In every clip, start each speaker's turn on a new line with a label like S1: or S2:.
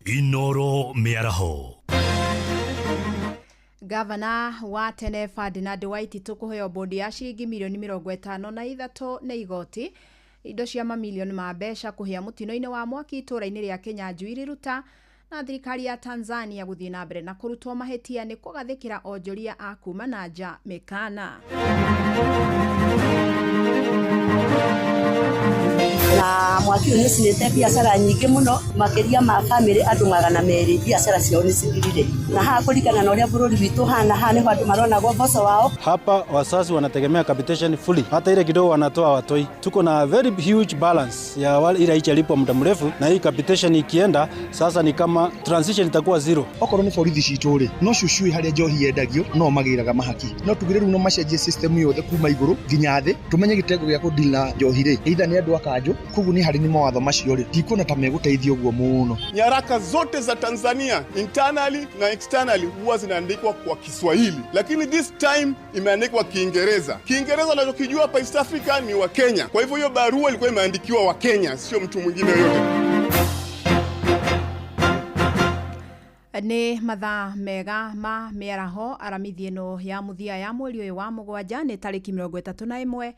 S1: Inoro Miaraho.
S2: Gavana wa tene Ferdinand Waititu kuheo bondi ya shilingi milioni 53 na igoti indo cia mamilioni ma mbeca kuhia mutino-ini wa mwaki itura-ini ria Kinyanjui Riruta na thirikari ya Tanzania guthii na mbere na kurutwo mahitia ni kugathikira onjoria a kuma na nja mikana.
S3: Na mwaki uyu nicinite biacara nyingi muno makiria ma family andu 200 biacara ciao nicithirire na ha kuringana na uria bururi witu hana ni andu marona goboso wao.
S4: Hapa wasasi wanategemea capitation fully, hata ile kidogo wanatoa watoi. Tuko na very huge balance ya wale ile ichalipo muda mrefu, na hii capitation ikienda sasa ni kama transition itakuwa zero.
S5: Okorwo ni borithi cituri no cucui haria njohi yendagio no magiraga mahaki no tugire no macenjie system yothe kuma iguru nginya thi tumenye gitego gya kudeal na njohi ri either ni andu akanjo kugu ni hari ni mawatho macio ri ndikuona ta meguteithio guo muno.
S6: Nyaraka zote za Tanzania internally na externally huwa zinaandikwa kwa Kiswahili, lakini this time imeandikwa Kiingereza. Kiingereza unachokijua hapa East Africa ni wa Kenya, kwa hivyo hiyo barua ilikuwa imeandikiwa wa Kenya, sio mtu mwingine yote.
S2: Ni mathaa mega ma miaraho aramithie no ya muthia ya mweri uyu wa mugwanja ni tariki 31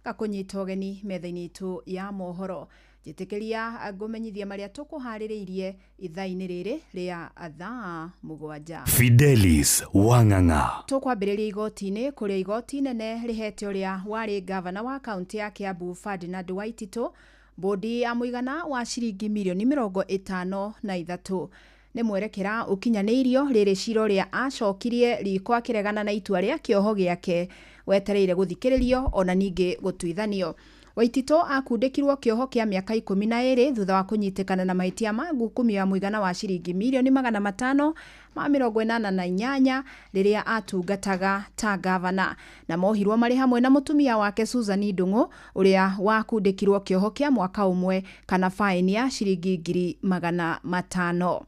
S2: gakunyita ugeni metha-ini itu ya mohoro. Jitikiria ngumenyithia maria tukuhaririirie ithaa-ini riri ria thaa mugwanja.
S1: Fidelis Wanganga.
S2: Tukwambiriria igoti-ini kuria igoti nene rihete uria wari gavana wa kaunti ya Kiambu Ferdinand Waititu bondi ya muigana wa shilingi milioni 53 ni mwerekera ukinyaniirio riri ciro ria acokirie riko akiregana na itua ria kioho giake wetereire guthikiririo ona ningi gutuithanio. Waititu akundikirwo kioho kia miaka 12 thutha wa kunyitikana na mahitia ma ngukumio ya muigana wa shilingi milioni 588 riria atungataga ta gavana, na mohirwo mari hamwe na mutumia wake Susan Ndungu uria wakundikirwo kioho kia mwaka umwe kana faini ya shilingi 500,000.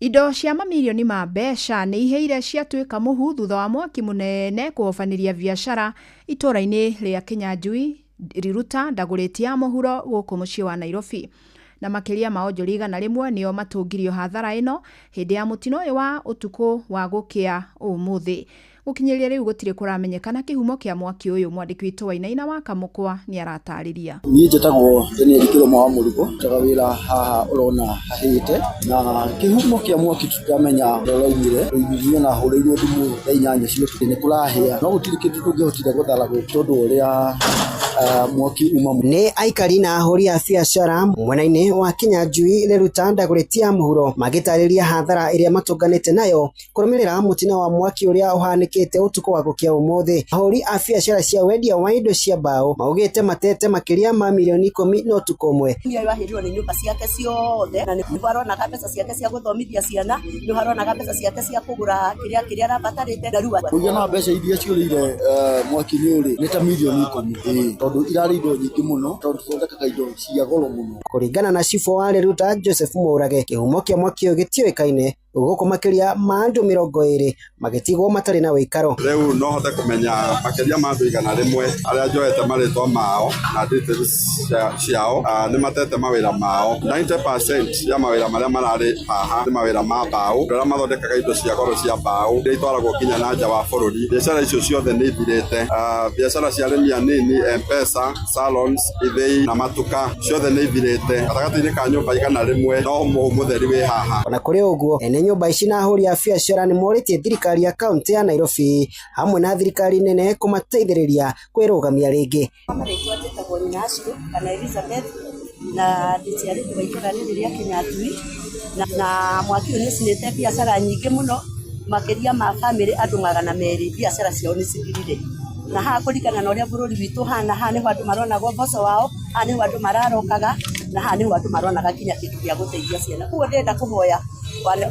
S2: Indo cia mamilioni ma mbeca ni iheire ciatuika muhu thutha wa mwaki munene kuhofaniria biacara itura-ini ria Kinyanjui Riruta ndaguriti ya muhuro guku mucii wa Nairobi, na makiria maonjori 100 nio matungirio hathara ino hindi ya mutino uyu wa utuku wa gukia umuthi. Gukinyiria riu gutire kuramenyekana kihumo kia mwaki uyu. Mwandiki witu Wainaina wa Kamukwa ni aratariria.
S7: Ni jetagwo ni rikiro mwa murugo tagawira haha urona hahite na kihumo kia mwaki tukamenya ndoroimire uigithio na hureirwo thumu inyanya cio ni kurahia no gutire kindu tungihotire guthara gwe tondu uria mwaki uma
S8: ni aikari na ahuri a biacara mwena-ini wa Kinyanjui Riruta ndaguriti ya muhuro magitariria hathara iria matunganite nayo kurumirira mutino wa mwaki uria uhanikite utuku wa gukia umuthi. Ahuri a biacara cia wendia wa indo cia mbao maugite matete makiria ma milioni 10 no utuku umwe.
S3: Ni ahirirwo ni nyumba ciake ciothe na ni harona pesa ciake cia guthomithia ciana, ni harona pesa ciake cia kugura kiria rabatarite darua
S7: kuigana mbeca iria ciurire mwaki-ini uri ni ta milioni 10 tondu irari indo nyingi muno tondu thondekaga indo cia goro muno.
S8: Kuringana na cifo wa Riruta Joseph Murage kihumo kia mwaki uyu gitioikaine guku makiria ma andu 20 magitigwo matari na wikaro.
S6: Riu no hote kumenya makiria ma andu 100 aria njoete maritwa mao na details ciao ni matete mawira mao. 90% ya mawira maria marari haha ni mawira ma mbao aria mathondekaga indo cia goro cia mbao iria itwaragwo kinya na nja wa bururi. Biacara icio ciothe ni ithirite. Biacara cia arimi anini, M-Pesa, salons, ithei na matuka ciothe ni ithirite. Gatagati-ini ka nyumba 100 no mutheri wi haha.
S8: Ona kuri uguo nyumba ici na ahuri a biacara ni moritie thirikari ya kaunti ya Nairobi hamwe na thirikari nene kumateithiriria kwirugamia ringi.
S3: Maritwa tetagwo ni Nashru kana Elizabeth na ndiciari kubaikara ni ria Kinyanjui na mwaki uyu nicinite biacara nyingi muno makiria ma family andu 200 biacara ciao nicithirire na ha kuringana na uria bururi witu hana ni andu marona goboso wao, ni andu mararokaga na ni andu marona kinya kindu gia guteithia ciana. Kuo ndenda kuhoya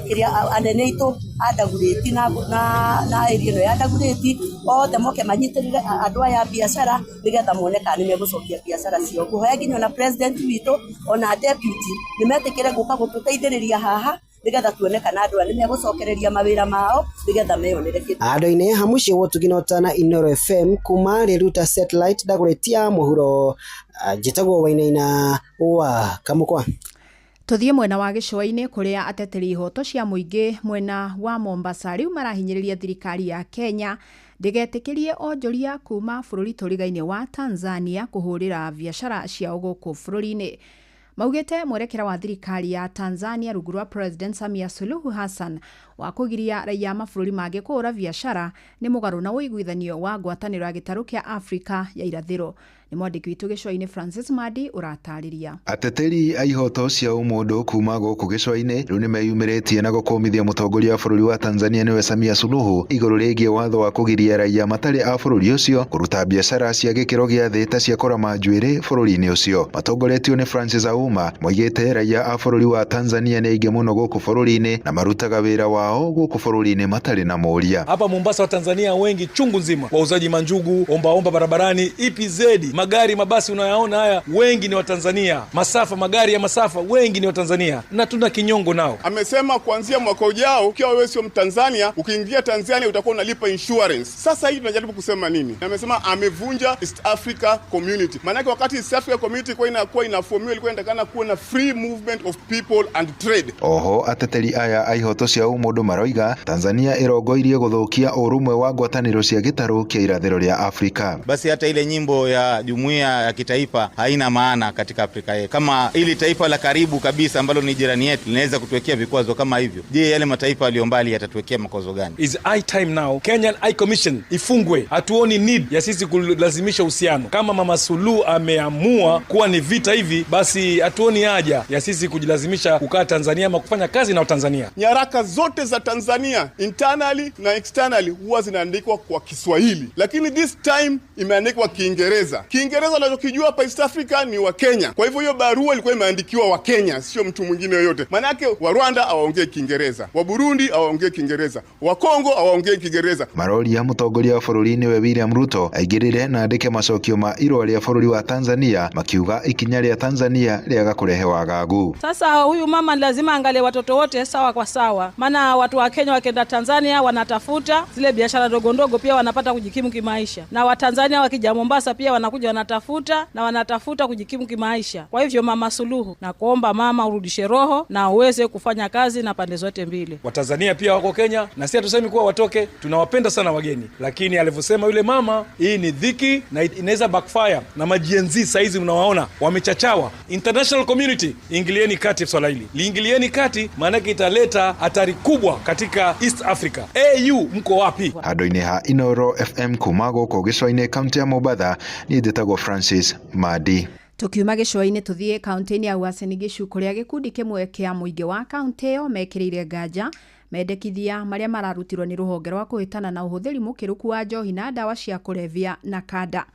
S3: kiria anene itu adagureti na area no ya adagureti othe moke manyitirire andu aya biacara nigetha moneka ni megucokia biacara cio. Kuhoya nginya na president witu ona deputy ni metikire guka gututeithiriria haha nigetha tuoneka andu ani megucokereria mawira mao nigetha meyonere kindu.
S8: Andu-ini hamuci wotuginotana Inoro FM kuma Riruta satellite ndaguriti ya muhuro jitagwo Wainaina wa Kamukwa.
S2: Tuthie mwena wa gicua-ini kuria ateteri ihoto cia muingi mwena wa Mombasa riu marahinyiriria thirikari ya Kenya ndegetikirie onjoria kuma bururi turigaine wa Tanzania kuhurira biashara ciao guku bururi-ini. Maugite mwerekera wa thirikari ya Tanzania rungu rwa President Samia Suluhu Hassan wa kugiria raia mabũrũri mangĩ kũhũra biashara ni mugaru na uiguithanio wa ngwatanĩro ya gĩtarũ kĩa Afrika ya irathĩro. Ni mwandĩki witũ gĩcũa-inĩ Francis Madi ũratariria.
S9: Ateteri a ihoto cia ũmũndũ kuma gũkũ gĩcũa-inĩ rĩu nĩmeyumĩrĩtie na gũkũmithia mũtongoria wa bũrũri wa Tanzania niwe Samia Suluhu igũrũ rĩgiĩ watho wa kũgiria raia matarĩ a bũrũri ũcio kũruta biashara cia gĩkĩro gĩa thĩ ta cia kũrama njuĩrĩ bũrũri-inĩ ũcio. Matongoretio nĩ Francis Auma moigĩte raia a bũrũri wa Tanzania nĩ aingĩ mũno gũkũ bũrũri-inĩ na marutaga wĩra wao gũkũ bũrũri-inĩ matarĩ na moria.
S10: Hapa Mombasa wa Tanzania wengi chungu nzima, wauzaji manjugu, omba barabarani, EPZ, magari mabasi unayaona haya wengi ni wa Tanzania. Magari ya masafa wengi ni wa Tanzania na tuna kinyongo nao.
S11: Amesema kuanzia mwaka ujao ukiwa wewe sio Mtanzania ukiingia Tanzania utakuwa unalipa insurance. Sasa hii tunajaribu kusema nini? Amesema amevunja East Africa Community. Maana wakati East Africa Community kwa inakuwa inaformiwa ilikuwa inatakana kuwa na free movement of people and trade.
S9: Oho ateteri aya a ihoto cia ũmũndũ maroiga Tanzania irongoirie gũthũkia ũrũmwe wa ngwatanĩro cia gĩtarũ kĩa irathĩro rĩa Afrika.
S12: Basi hata ile nyimbo ya jumuiya ya kitaifa haina maana katika Afrika yetu. Kama ili taifa la karibu kabisa ambalo ni jirani yetu linaweza kutuwekea vikwazo kama hivyo, je, yale mataifa yaliyo mbali yatatuwekea makwazo gani?
S10: Is high time now Kenyan High Commission ifungwe. Hatuoni need ya sisi kulazimisha uhusiano. Kama Mama Suluhu ameamua kuwa ni vita hivi, basi hatuoni haja ya sisi kujilazimisha kukaa Tanzania ama kufanya kazi na Tanzania.
S11: Nyaraka zote za Tanzania internally na externally huwa zinaandikwa kwa Kiswahili, lakini this time imeandikwa Kiingereza. Kiingereza unachokijua hapa East Africa ni wa Kenya. Kwa hivyo hiyo barua ilikuwa imeandikiwa wa Kenya, sio mtu mwingine yoyote. Maana yake wa Rwanda hawaongee Kiingereza, wa Burundi hawaongee Kiingereza, wa Kongo hawaongee Kiingereza.
S9: Marori ya mũtongoria wa bũrũri-inĩ we William Ruto aigĩrĩre na andĩke macokio ma irũa rĩa bũrũri wa Tanzania makiuga ikinya rĩa Tanzania rĩaga kũrehe wagagu.
S13: Sasa huyu mama lazima angalie watoto wote sawa kwa sawa. Maana watu wa Kenya wakienda Tanzania wanatafuta zile biashara ndogo ndogo pia wanapata kujikimu kimaisha. Na wa Tanzania wakija Mombasa pia wanakuja wanatafuta kujikimu kimaisha. Kwa hivyo Mama Suluhu, na kuomba mama urudishe roho na uweze kufanya kazi na pande zote mbili.
S10: Watanzania pia wako Kenya na sisi hatusemi kuwa watoke, tunawapenda sana wageni. Lakini alivyosema yule mama, hii ni dhiki na inaweza backfire na majenzi saizi unawaona wamechachawa. International community, ingilieni kati swala hili. Liingilieni kati maana italeta hatari kubwa katika East Africa. AU mko wapi?
S9: Handũ-inĩ ha Inoro FM kuma gũkũ gĩcũa-inĩ kaunti ya Mombasa niĩ ndĩtagwo Francis Madi.
S2: Tukiuma gĩcũa-inĩ tuthie kaunti-inĩ ya Uasin Gishu kuria gĩkundi kĩmwe kĩa mũingĩ wa kaunti ĩyo mekĩrĩire nganja mendekithia marĩa mararutirwo nĩ rũhonge rwa kũhĩtana na ũhũthĩri mũkĩrũku wa njohi na ndawa cia kũrebia na kanda.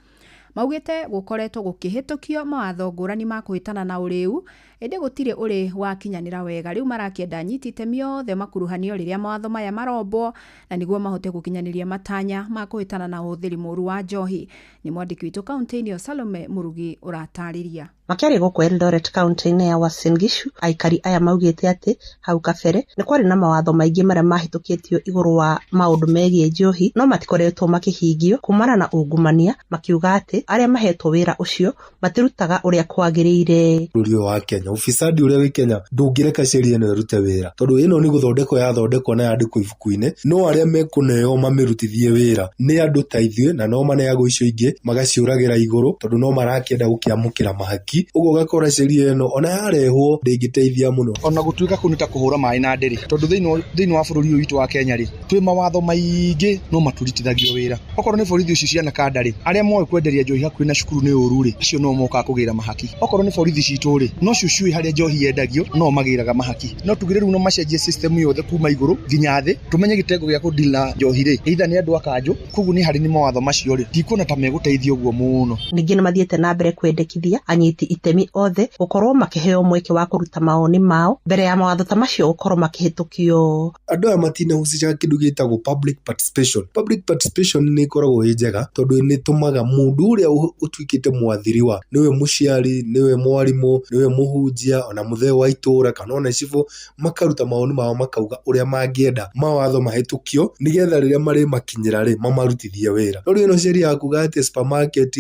S2: Maugĩte gũkoretwo gũkĩhĩtũkio mawatho ngũrani ma kũhĩtana na ũrĩu ĩndĩ gũtirĩ ũrĩ wakinyanĩra wega. Rĩu marakĩenda anyiti itemi othe makuruhanio rĩrĩa mawatho maya marombwo na nĩguo mahote gũkinyanĩria matanya ma kũhĩtana na ũhũthĩri mũru wa njohi. Nĩ mwandĩki witũ kaunti-inĩ ya Salome Murugi ũratarĩria.
S14: Makĩarĩ gũkũ Eldoret kaunti-inĩ ya Uasin Gishu, aikari aya maugĩte atĩ hau kabere nĩ kwarĩ na mawatho maingĩ marĩa mahĩtũkĩtio igũrũ wa maũndũ megiĩ njohi no matikoretwo makĩhingio kumana na ungumania, makiuga atĩ arĩa mahetwo wĩra ũcio matirutaga ũrĩa kwagĩrĩire.
S15: Bũrũri wa Kenya, ufisadi ũrĩa wĩ Kenya ndũngĩreka sheria ĩno ĩrute wĩra, tondũ ĩno nĩ gũthondekwo yathondekwo na yandĩkwo ibuku-inĩ, no arĩa mekũneo mamĩrutithie wĩra nĩ andũ ta ithuĩ na no maneagwo icio ingĩ magaciũragĩra igũrũ tondũ no marakĩenda gũkĩamũkĩra mahaki. Ugo gakora sheria ĩno ona yarehwo ndĩngĩteithia mũno.
S5: Ona gũtuĩka kũu nĩ ta kũhũra maĩ na ndĩrĩ, tondũ thĩinĩ wa bũrũri ũyũ witũ wa Kenya rĩ, twĩ mawatho maingĩ no maturitithagio wĩra. Okorwo nĩ borithi icio ciana kanda rĩ, arĩa moĩ kwenderia njohi hakuhĩ na cukuru nĩ ũru rĩ, acio no mokaga kũgĩra mahaki. Okorwo nĩ borithi citũ rĩ, no cucui harĩa njohi yendagio no magĩraga mahaki. No tugire rĩu no macenjie system yothe kuma igũrũ nginya thĩ, tumenye gĩtengo gĩa kũdeal na njohi rĩ, either nĩ andũ a kanjũ, koguo nĩ harĩ nĩ mawatho macio rĩ, ndikuona ta megũteithia ũguo mũno.
S14: Ningĩ nĩ mathiĩte na mbere kwendekithia anyiti itemi othe gũkorwo makĩheo mweke wa kũruta maoni mao mbere ya mawatho ta macio gũkorwo makĩhĩtũkio.
S15: Andũ aya matinahucica kĩndũ gĩtagwo public participation. Public participation nĩ ĩkoragwo ĩ njega tondũ nĩ tũmaga mũndũ ũrĩa ũtuĩkĩte mwathiri wa nĩwe mũciari, nĩwe mwarimũ, nĩwe mũhunjia mũhunjia ona mũthee wa itũra kana ona cibũ makaruta maoni mao makauga ũrĩa mangĩenda mawatho mahĩtũkio nigetha rĩrĩa marĩ makinyĩra rĩ mamarutithie wĩra. No rĩu ĩno sheria ya kuga atĩ supermarket,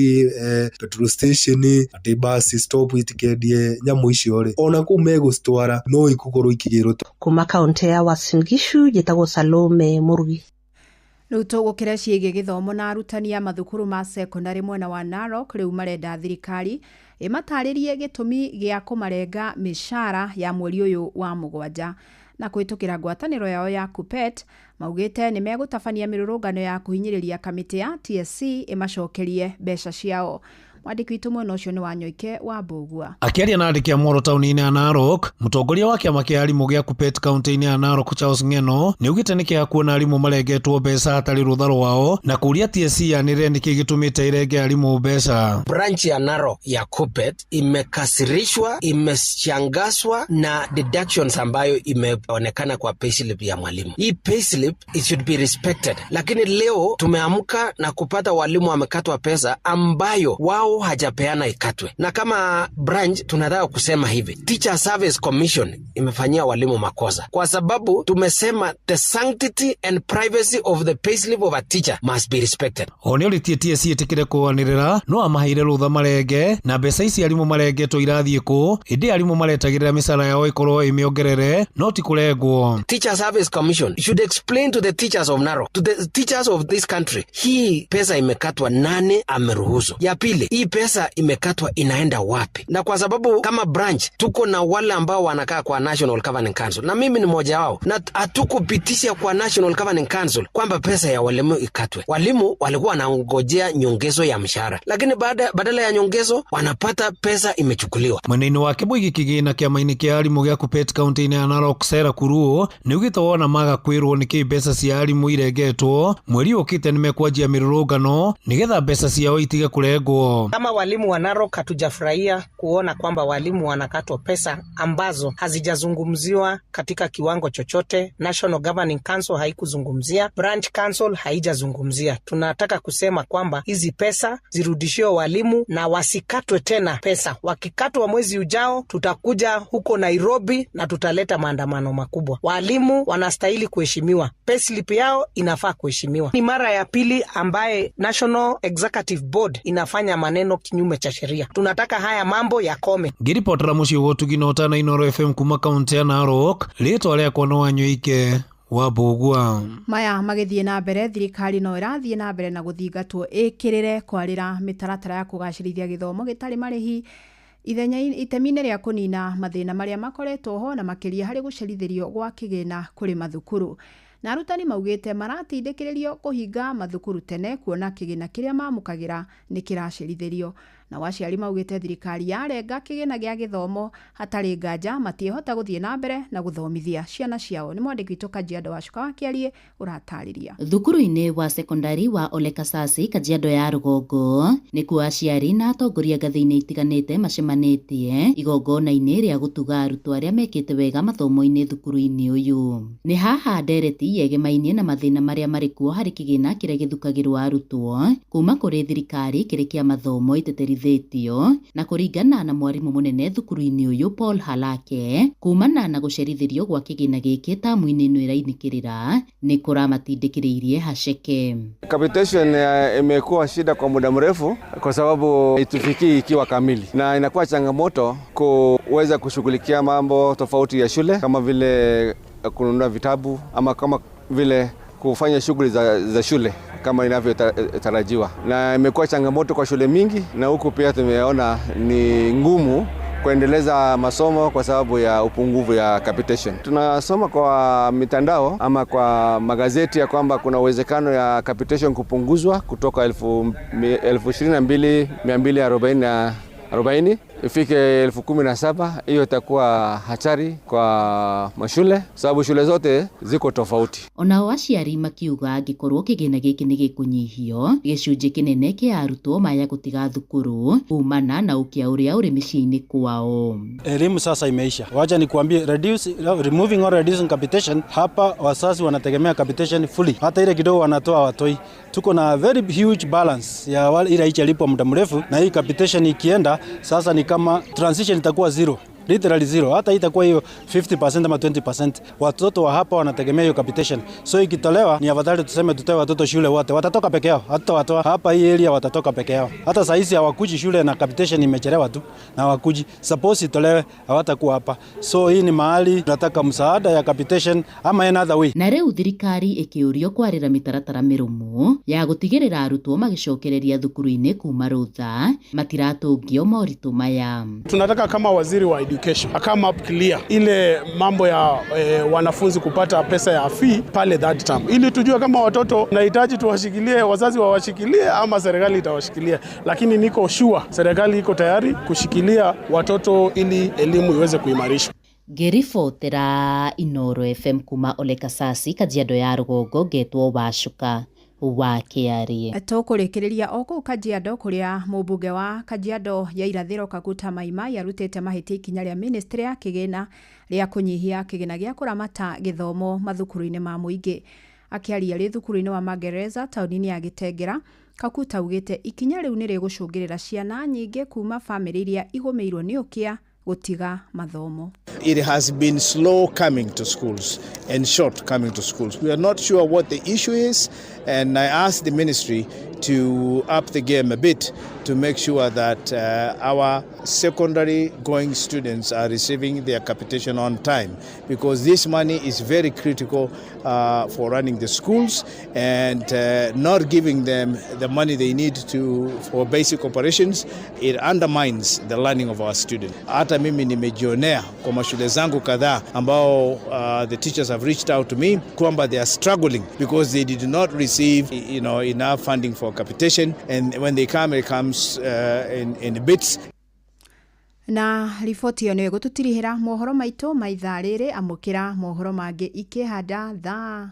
S15: petrol station, atĩ basi stop itikendie nyamũ icio rĩ ona kũu megũcitwara no ikũkorwo ikĩgĩrwo.
S14: Kuma kaunti ya Uasin Gishu njĩtagwo Salome Murugi.
S2: Rĩu tũgũkĩra ciĩgiĩ gĩthomo na arutani a mathukuru ma secondary mwena wa Narok rĩu marenda thirikari ĩmatarĩrie gĩtũmi gĩa kũmarenga mĩcara ya mweri ũyũ wa mũgwanja. Na kũhĩtũkĩra ngwatanĩro yao ya KUPPET maugĩte nĩ megũtabania mĩrũrũngano ya kũhinyĩrĩria kamĩtĩ ya TSC ĩmacokerie mbeca ciao. Mwandĩki witũ mwena ũcio nĩ Wanyoike wa Mbũgua.
S16: Akĩaria na andĩki a Moro taũni-inĩ ya Narok, mũtongoria wa kĩama kĩa arimũ gĩa KUPPET kaunti-inĩ ya Narok Charles Ng'eno nĩaugĩte nĩ kĩega kuona arimũ marengetwo mbeca hatarĩ rũtha rwao na kũria TSC yanĩrĩre nĩkĩ gĩtũmĩte irenge arimũ mbeca.
S17: Branch ya Narok ya KUPPET imekasirishwa, imeshangazwa na deductions ambayo imeonekana kwa payslip ya mwalimu. Hii payslip it should be respected, lakini leo tumeamka na kupata walimu wamekatwa pesa ambayo wao hajapeana ikatwe. Na kama branch tunataka kusema hivi, Teacher Service Commission imefanyia walimu makosa kwa sababu tumesema the sanctity and privacy of the payslip of a teacher must be respected.
S16: Oni oritie TSC itikire kwanirira no amaheire rutha marenge na mbeca ici arimũ marengetwo irathiĩ kũ ĩndĩ arimũ maretagĩrĩra mĩcara yao ĩkorwo ĩmĩongerere no ti kũrengwo.
S17: Teacher Service Commission should explain to the teachers of Narok, to the teachers of this country, hii pesa imekatwa nani ameruhusu. Ya pili, hii pesa imekatwa inaenda wapi? Na kwa sababu kama branch tuko na wale ambao wanakaa kwa National Governing Council na mimi ni mmoja wao, na hatukupitisha kwa National Governing Council kwamba pesa ya walimu ikatwe. Walimu walikuwa wanangojea nyongezo ya mshahara, lakini badala ya nyongezo wanapata pesa imechukuliwa.
S16: Mwena-inĩ wake Mũigi kĩgĩna kĩama-inĩ kĩa arimũ gĩa KUPPET kaunti-inĩ ya Narok Sarah Kuruo nĩugĩte wona maga kwĩrwo nĩkĩ mbeca cia arimũ irengetwo mweri ũkĩte nĩmekwanjia mĩrũrũngano nĩgetha mbeca ciao itige kũrengwo.
S18: Kama walimu wa Narok hatujafurahia kuona kwamba walimu wanakatwa pesa ambazo hazijazungumziwa katika kiwango chochote. National Governing Council haikuzungumzia, Branch Council haijazungumzia. Tunataka kusema kwamba hizi pesa zirudishiwe walimu na wasikatwe tena pesa. Wakikatwa mwezi ujao tutakuja huko Nairobi na tutaleta maandamano makubwa. Walimu wanastahili kuheshimiwa. Payslip yao inafaa kuheshimiwa. Ni mara ya pili ambaye National Executive Board inafanya maneno kinyume cha sheria. Tunataka haya mambo yakome.
S16: Ngiripotera muciĩ gũtugina na Inooro FM kuma kaunti ya Narok, rĩtwa rĩakwa no Wanyoike wa Mbũgua.
S2: Maya magĩthiĩ na mbere, thirikari no ĩrathiĩ na mbere na gũthingatwo ĩkĩrĩre kwarĩra mĩtaratara ya kũgacĩrithia gĩthomo gĩtarĩ marĩhi itemi-inĩ rĩa kũnina mathĩna marĩa makoretwo ho na makĩria harĩ gũcerithĩrio gwa kĩgĩna kũrĩ mathukuru. Na arutani maugĩte maratindĩkĩrĩrio kũhinga mathukuru tene kuona kĩgĩna kĩrĩa mamũkagĩra nĩ kĩracerithĩrio. Na aciari maugĩte thirikari yarenga kĩgĩna gĩa gĩthomo hatarĩ nganja matiĩhota gũthiĩ na mbere na gũthomithia ciana ciao. Nĩ mwandĩki witũ Kajiado Wacuka wa Kĩarie ũratarĩria.
S19: Thukuru-inĩ wa sekondari wa Ole Kasasi Kajiado ya Rũgongo nĩkuo aciari na atongoria ngathĩ-inĩ itiganĩte macemanĩtie igongona-inĩ rĩa gũtuga arutwo arĩa mekĩte wega mathomo-inĩ thukuru-inĩ ũyũ. Nĩ haha ndereti yegemainie na mathĩna marĩa marĩ kuo harĩ kĩgĩna kĩrĩa gĩthukagĩrwo arutwo kuma kũrĩ thirikari kĩrĩ kĩa mathomo iteterithĩtio na kũringana na mwarimũ mũnene thukuru-inĩ ũyũ Paul Halake kumana na gũcerithĩrio gwa kĩgĩna gĩkĩ tamu-inĩ ĩno ĩrainĩkĩrĩra nĩ kũramatindĩkĩrĩirie haceke.
S20: Capitation imekuwa shida kwa muda mrefu kwa sababu itufikii ikiwa kamili na inakuwa changamoto kuweza kushughulikia mambo tofauti ya shule kama vile kununua vitabu ama kama vile kufanya shughuli za shule kama inavyotarajiwa, na imekuwa changamoto kwa shule mingi, na huku pia tumeona ni ngumu kuendeleza masomo kwa sababu ya upungufu ya capitation. Tunasoma kwa mitandao ama kwa magazeti ya kwamba kuna uwezekano ya capitation kupunguzwa kutoka 22,240 ifike 17,000. Hiyo itakuwa hatari kwa mashule sababu shule zote ziko tofauti.
S19: Onao aciari makiuga angĩkorwo kĩgĩna gĩkĩ nĩ gĩkũnyihio gĩcunjĩ kĩnene kĩa arutwo maya gũtiga thukuru kumana na ũkĩa ũrĩa ũrĩ mĩciĩ-inĩ kwao.
S4: Elimu sasa imeisha. Wacha nikuambie, removing or reducing capitation, hapa wazazi wanategemea capitation fully. Hata ile kidogo wanatoa watoi. Tuko na very huge balance ya ile ilipwa muda mrefu, na hii capitation ikienda sasa ni kama transition itakuwa zero. literally zero. Hata itakuwa hiyo 50% ama 20%. Watoto wa hapa wanategemea hiyo capitation. So ikitolewa ni afadhali tuseme tutoe watoto shule wote. Watatoka peke yao. Hata watoto hapa hii area watatoka peke yao. Hata saa hizi hawakuji shule na capitation imechelewa tu. Na hawakuji. Suppose itolewe hawatakuwa hapa. So hii ni mahali tunataka msaada ya capitation ama another way.
S19: Na rĩu thirikari ikiurio kwarĩra mitaratara mĩrũmu ya gũtigĩrĩra arutwo magicokereria thukuru-inĩ kuma rutha matiratũngio moritũ maya.
S21: Tunataka kama waziri wa education come up clear ile mambo ya wanafunzi kupata pesa ya fee pale that term, ili tujue kama watoto nahitaji tuwashikilie, wazazi wawashikilie ama serikali itawashikilia, lakini niko sure serikali iko tayari kushikilia watoto ili elimu iweze kuimarishwa.
S19: Ngĩribotera Inooro FM kuma Olekasasi, Kajiado ya Rũgongo, ngetwo Wacuka wa Kĩarie.
S2: Tũkũrĩkĩrĩria o kũu Kajiado kũrĩa mũmbunge wa Kajiado ya irathĩro Kaguta Maimai arutĩte mahĩtia ikinya rĩa ministry ya kĩgĩna rĩa kũnyihia kĩgĩna gĩa kũramata gĩthomo mathukuru-inĩ ma mũingĩ. Akĩaria rĩ thukuru-inĩ wa Magereza taũni-inĩ ya Gĩtengera, Kaguta augĩte ikinya rĩu nĩ rĩgũcũngĩrĩra ciana nyingĩ kuma famĩlĩ iria igũmĩirwo nĩ ũkĩa gũtiga mathomo.
S22: It has been slow coming to schools and short coming to schools. We are not sure what the issue is, and I asked the ministry to up the game a bit to make sure that our secondary going students are receiving their capitation on time, because this money is very critical for running the schools, and not giving them the money they need for basic operations, it undermines the learning of our students. Hata mimi nimejionea kwa mashule zangu kadhaa ambao the teachers have reached out to me kwamba they are struggling because they did not receive enough funding for capitation, and when they come, it comes in bits.
S2: Na riboti ĩyo nĩ gũtũtirihĩra mohoro maitũ maithaa rĩrĩ, amũkĩra mohoro mangĩ ikĩhanda thaa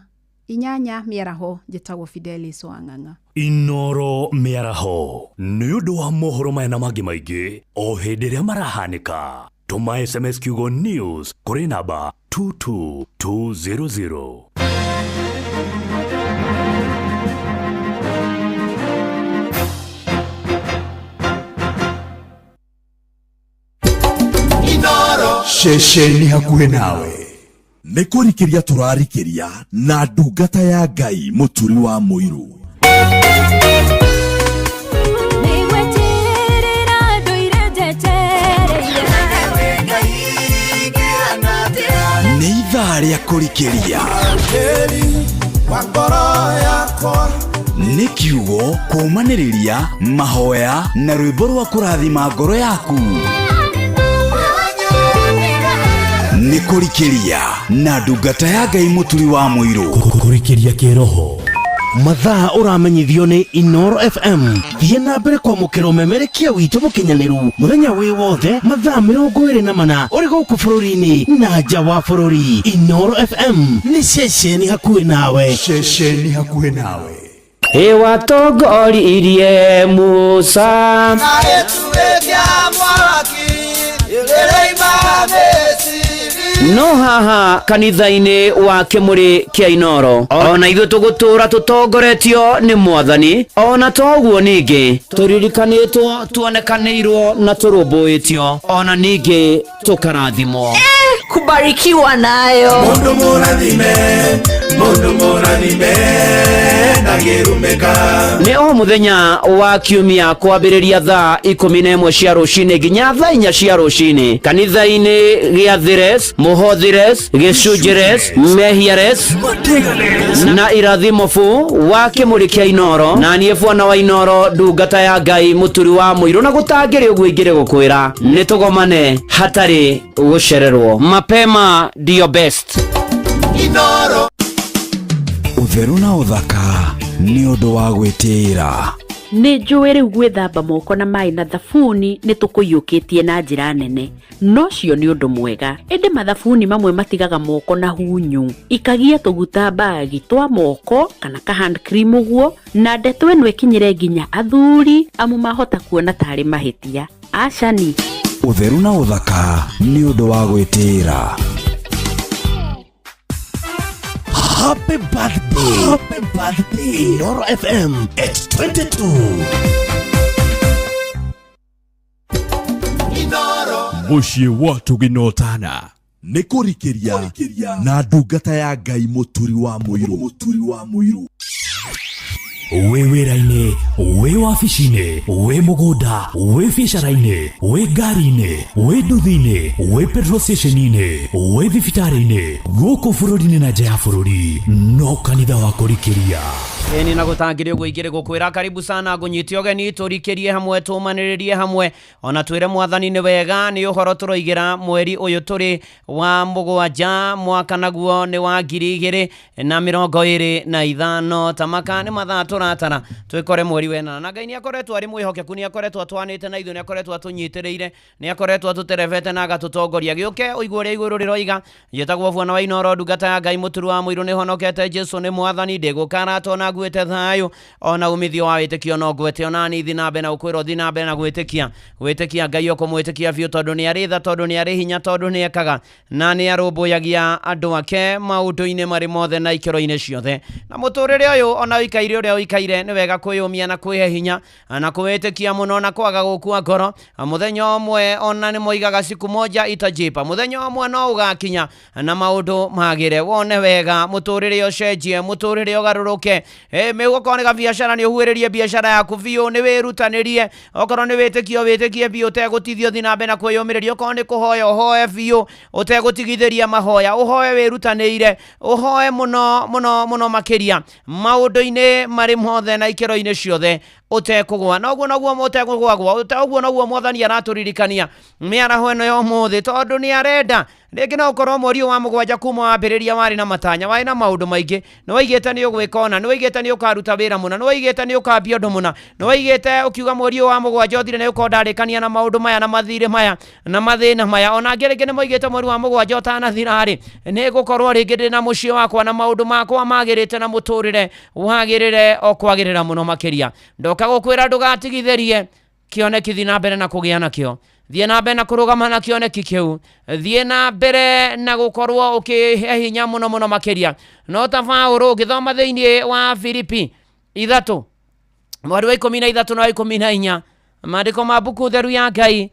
S2: 8 mĩaraho. Njĩtagwo Fidelis Wang'ang'a.
S1: Inooro mĩaraho nĩ ũndũ wa mohoro maya na mangĩ maingĩ o hĩndĩ ĩrĩa marahanĩka. Tũma SMS kiugo news kũrĩ namba 22200. Shesheni hakuhĩ nawe nĩ kũrikĩria tũrarikĩria na ndungata ya Ngai mũturi wa mũirũ. Nĩ ithaa rĩa kũrikĩria nĩ kiugo kũmanĩrĩria mahoya na rwĩmbo rwa kũrathima ngoro yaku. Nĩ kũrikĩria na ndungata ya Ngai mũturi wa mũirũ. Kũrikĩria kĩroho mathaa ũramenyithio nĩ Inooro FM. Thiĩ na mbere kwamũkĩra ũmemerekia witũ mũkinyanĩru mũthenya wĩ wothe mathaa 24 ũrĩ gũkũ bũrũri-inĩ na nja wa bũrũri. Inooro FM nĩ ceceni hakuhĩ nawe. Ceceni hakuhĩ nawe.
S23: Watongoririe Musa
S24: na etuwekya mwaki ilereima Misiri.
S23: No haha kanitha-inĩ wa Kĩmũrĩ kĩa Inooro ona ithuĩ tũgũtũra tũtongoretio nĩ Mwathani, ona toguo ningĩ tũririkanĩtwo, tuonekanĩirwo na tũrũmbũĩtio, ona ningĩ tũkarathimwo.
S24: Kubarikiwa nayo
S1: Mundu mũrathime na gĩrumĩka.
S23: Nĩ o mũthenya wa kiumia kwambĩrĩria thaa 11 cia rũcinĩ nginya thaa 4 cia rũcinĩ kanitha-inĩ gĩa Thires, Mũhothires, Gĩcunjĩres, Mehiares na Irathimofu wa Kĩmũrĩ kĩa Inooro, na niĩ bwana wa Inooro ndungata ya Ngai mũturi wa mũirũ, na gũtangĩrĩ ũguo ingĩrĩ gũkwĩra nĩ tũgomane hatarĩ gũcererwo. Mapema ndio best.
S24: Inooro
S1: Ũtheru na ũthaka nĩ ũndũ wa gwĩtĩĩra.
S25: Nĩ njũĩ rĩu gwĩthamba moko na maĩ na thabuni nĩ tũkũiyũkĩtie na njĩra nene, no cio nĩ ũndũ mwega. Ĩndĩ mathabuni mamwe matigaga moko na hunyu, ikagia tũguta mbagi twa moko kana ka hand cream ũguo, na ndeto ĩno ĩkinyĩre nginya athuri amu mahota kuona tarĩ mahĩtia. Acani
S1: Ũtheru na ũthaka nĩ ũndũ wa gwĩtĩĩra. Happy birthday! Happy birthday! Inooro FM at 22.
S24: Inooro
S1: muciĩ wa tũginotana nĩ kũrikĩria na ndungata ya Ngai mũturi wa mũirũ.
S3: Wĩ wĩra-inĩ, wĩ wabici-inĩ, wĩ mũgũnda, wĩ biacara-inĩ, wĩ ngari-inĩ, wĩ nduthi-inĩ, wĩ petrol station-inĩ, wĩ thibitarĩ-inĩ, gũkũ bũrũri-inĩ na nja ya bũrũri, no kanitha wa kũrikĩria.
S23: Eni na gũtangĩria ũguo igĩrĩ gũkwĩra karibu sana ngũnyite ũgeni tũrikĩrie hamwe tũmanĩrĩrie hamwe ona twĩre mwathani nĩ wega nĩ ũhoro tũroigĩra mweri ũyũ tũrĩ wa mũgwanja mwaka naguo nĩ wa 2025 tamaka nĩ mathaa tũratara twĩkore mweri wena na Ngai nĩ akoretwo arĩ mwĩhokeku nĩ akoretwo atwanĩte na ithuĩ nĩ akoretwo atũnyitĩrĩire nĩ akoretwo atũterebete na agatũtongoria gĩũke ũigũ ũrĩa igũrũ rĩroiga njĩtagwo Bwana wa Inoro ndungata ya Ngai mũturi wa mũirũ nĩ honokete Jesu nĩ mwathani ndĩgũkaratwo na gwĩte thayũ ona umithio wa wĩtĩkio no gwete ona ni thinambe na ukwĩrwo thinambe na gwĩtĩkia Ngai ũkũmwĩtĩkia biũ tondũ nĩ arĩ tha tondũ nĩ arĩ hinya tondũ nĩ ekaga na nĩ arũmbũyagia andũ ake maũndũ-inĩ marĩ mothe na ikĩro-inĩ ciothe na mũtũrĩre ũyũ ona ũikaire ũrĩa ũikaire nĩ wega kwĩyũmia na kwĩhe hinya na kwĩtĩkia mũno na kwaga gũkua ngoro mũthenya ũmwe ona nĩ moigaga siku moja itajipa mũthenya ũmwe no ũgakinya na maũndũ magĩre wone wega mũtũrĩre ũcenjie mũtũrĩre ũgarũrũke megũkorwo nĩ gabiacara nĩ ũhuĩrĩrie biacara yaku biũ nĩ wĩrutanĩrie okorwo nĩ wĩtĩkie biũ ũtegũtithio thinambe na kwĩyũmĩrĩria okorwo nĩ kũhoya ũhoe biũ ũtegũtigithĩria mahoya ũhoe wĩrutanĩire ũhoe mũno makĩria maũndũ-inĩ marĩ mothe na ikĩro-inĩ ciothe ũtekũgwa na ũguo noguo mwathani aratũririkania mĩaraho ĩno ya ũmũthĩ tondũ nĩ arenda rĩngĩ no ũkorwo mweri wa mũgwanja kuma wambĩrĩria warĩ na matanya warĩ na maũndũ maingĩ nĩ waigĩte nĩ ũgwĩka ona nĩ waigĩte nĩ ũkaruta wĩra mũna nĩ waigĩte nĩ ũkambia ũndũ mũna nĩ waigĩte ũkiuga mweri wa mũgwanja ũthire nĩ ũkorwo ndarĩkania na maũndũ maya na mathirĩ maya na mathĩna maya ona angĩ rĩngĩ nĩ moigĩte mweri wa mũgwanja ũtanathira-rĩ nĩ gũkorwo rĩngĩ ndĩ na mũciĩ wakwa na maũndũ makwa magĩrĩte na mũtũrĩre wagĩrĩre o kwagĩrĩra mũno makĩria ndoka gũkwĩra ndũgatigithĩrie kĩoneki thiĩ na mbere na kũgĩa nakĩo thiĩ na mbere na kũrũgama na kĩoneki kĩu thiĩ na mbere na gũkorwo ũkĩhe hinya mũno makĩria no ta Paũlũ ũgĩthoma thĩinĩ wa Filipi 3 mweri wa 13 na wa 14 maandĩko ma mbuku theru ya Ngai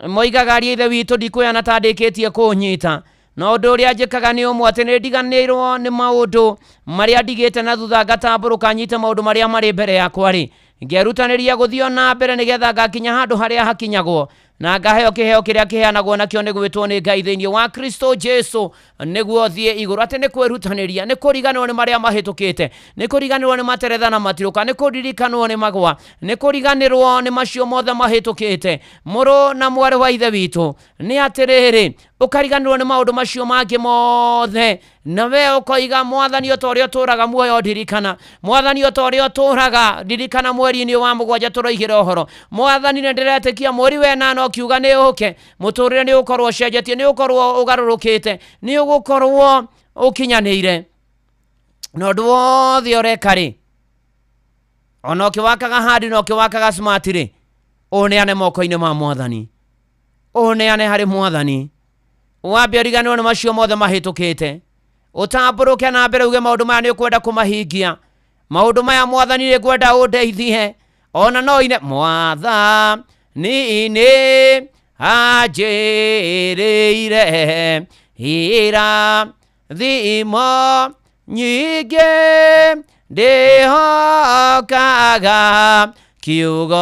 S23: moigaga ariĩ ithe witũ ndikũyana ta ndĩkĩtie kũnyita no ũndũ ũrĩa njĩkaga nĩ ũmwe atĩ nĩ ndiganĩirwo nĩ maũndũ marĩa ndigĩte na thutha ngatambũrũka nyite maũndũ marĩa marĩ mbere yakwa-rĩ ngerutanĩria gũthiĩ na mbere nĩgetha ngakinya handũ harĩa hakinyagwo na ngaheo kĩheo kĩrĩa kĩheanagwo nakĩo nĩ gwĩtwo nĩ Ngai thĩinĩ wa Kristo Jesu nĩguo thiĩ igũrũ atĩ nĩ kwĩrutanĩria nĩ kũriganĩrwo nĩ marĩa mahĩtũkĩte nĩ kũriganĩrwo nĩ materetha na matirũka nĩ kũririkanwo nĩ magwa nĩ kũriganĩrwo nĩ macio mothe mahĩtũkĩte mũrũ na mwarĩ wa ithe witũ nĩ atĩrĩrĩ ũkariganĩrwo nĩ maũndũ macio mangĩ mothe na we ũkoiga mwathani o ta ũrĩa ũtũraga muoyo ndirikana mwathani o ta ũrĩa ũtũraga ndirikana mweri-inĩ wa mũgwanja tũroigĩra ũhoro mwathani nĩ ndĩretĩkia mweri wenana ũkiuga nĩ ũke mũtũrĩre nĩ ũkorwo ũcenjetie nĩ ũkorwo ũgarũrũkĩte nĩ ũgũkorwo ũkinyanĩire na ũndũ wothe ũreka-rĩ ona ũkĩwakaga handi na ũkĩwakaga smart-rĩ ũneane moko-inĩ ma mwathani ũneane harĩ mwathani wambe ũriganĩrwo nĩ macio mothe mahĩtũkĩte ũtambũrũke na mbere uge maũndũ maya nĩ ũkwenda kũmahingia maũndũ maya mwathani nĩ ngwenda ũndeithie ona no ine nĩ anjĩrĩire irathimo nyingĩ ndĩhokaga kiugo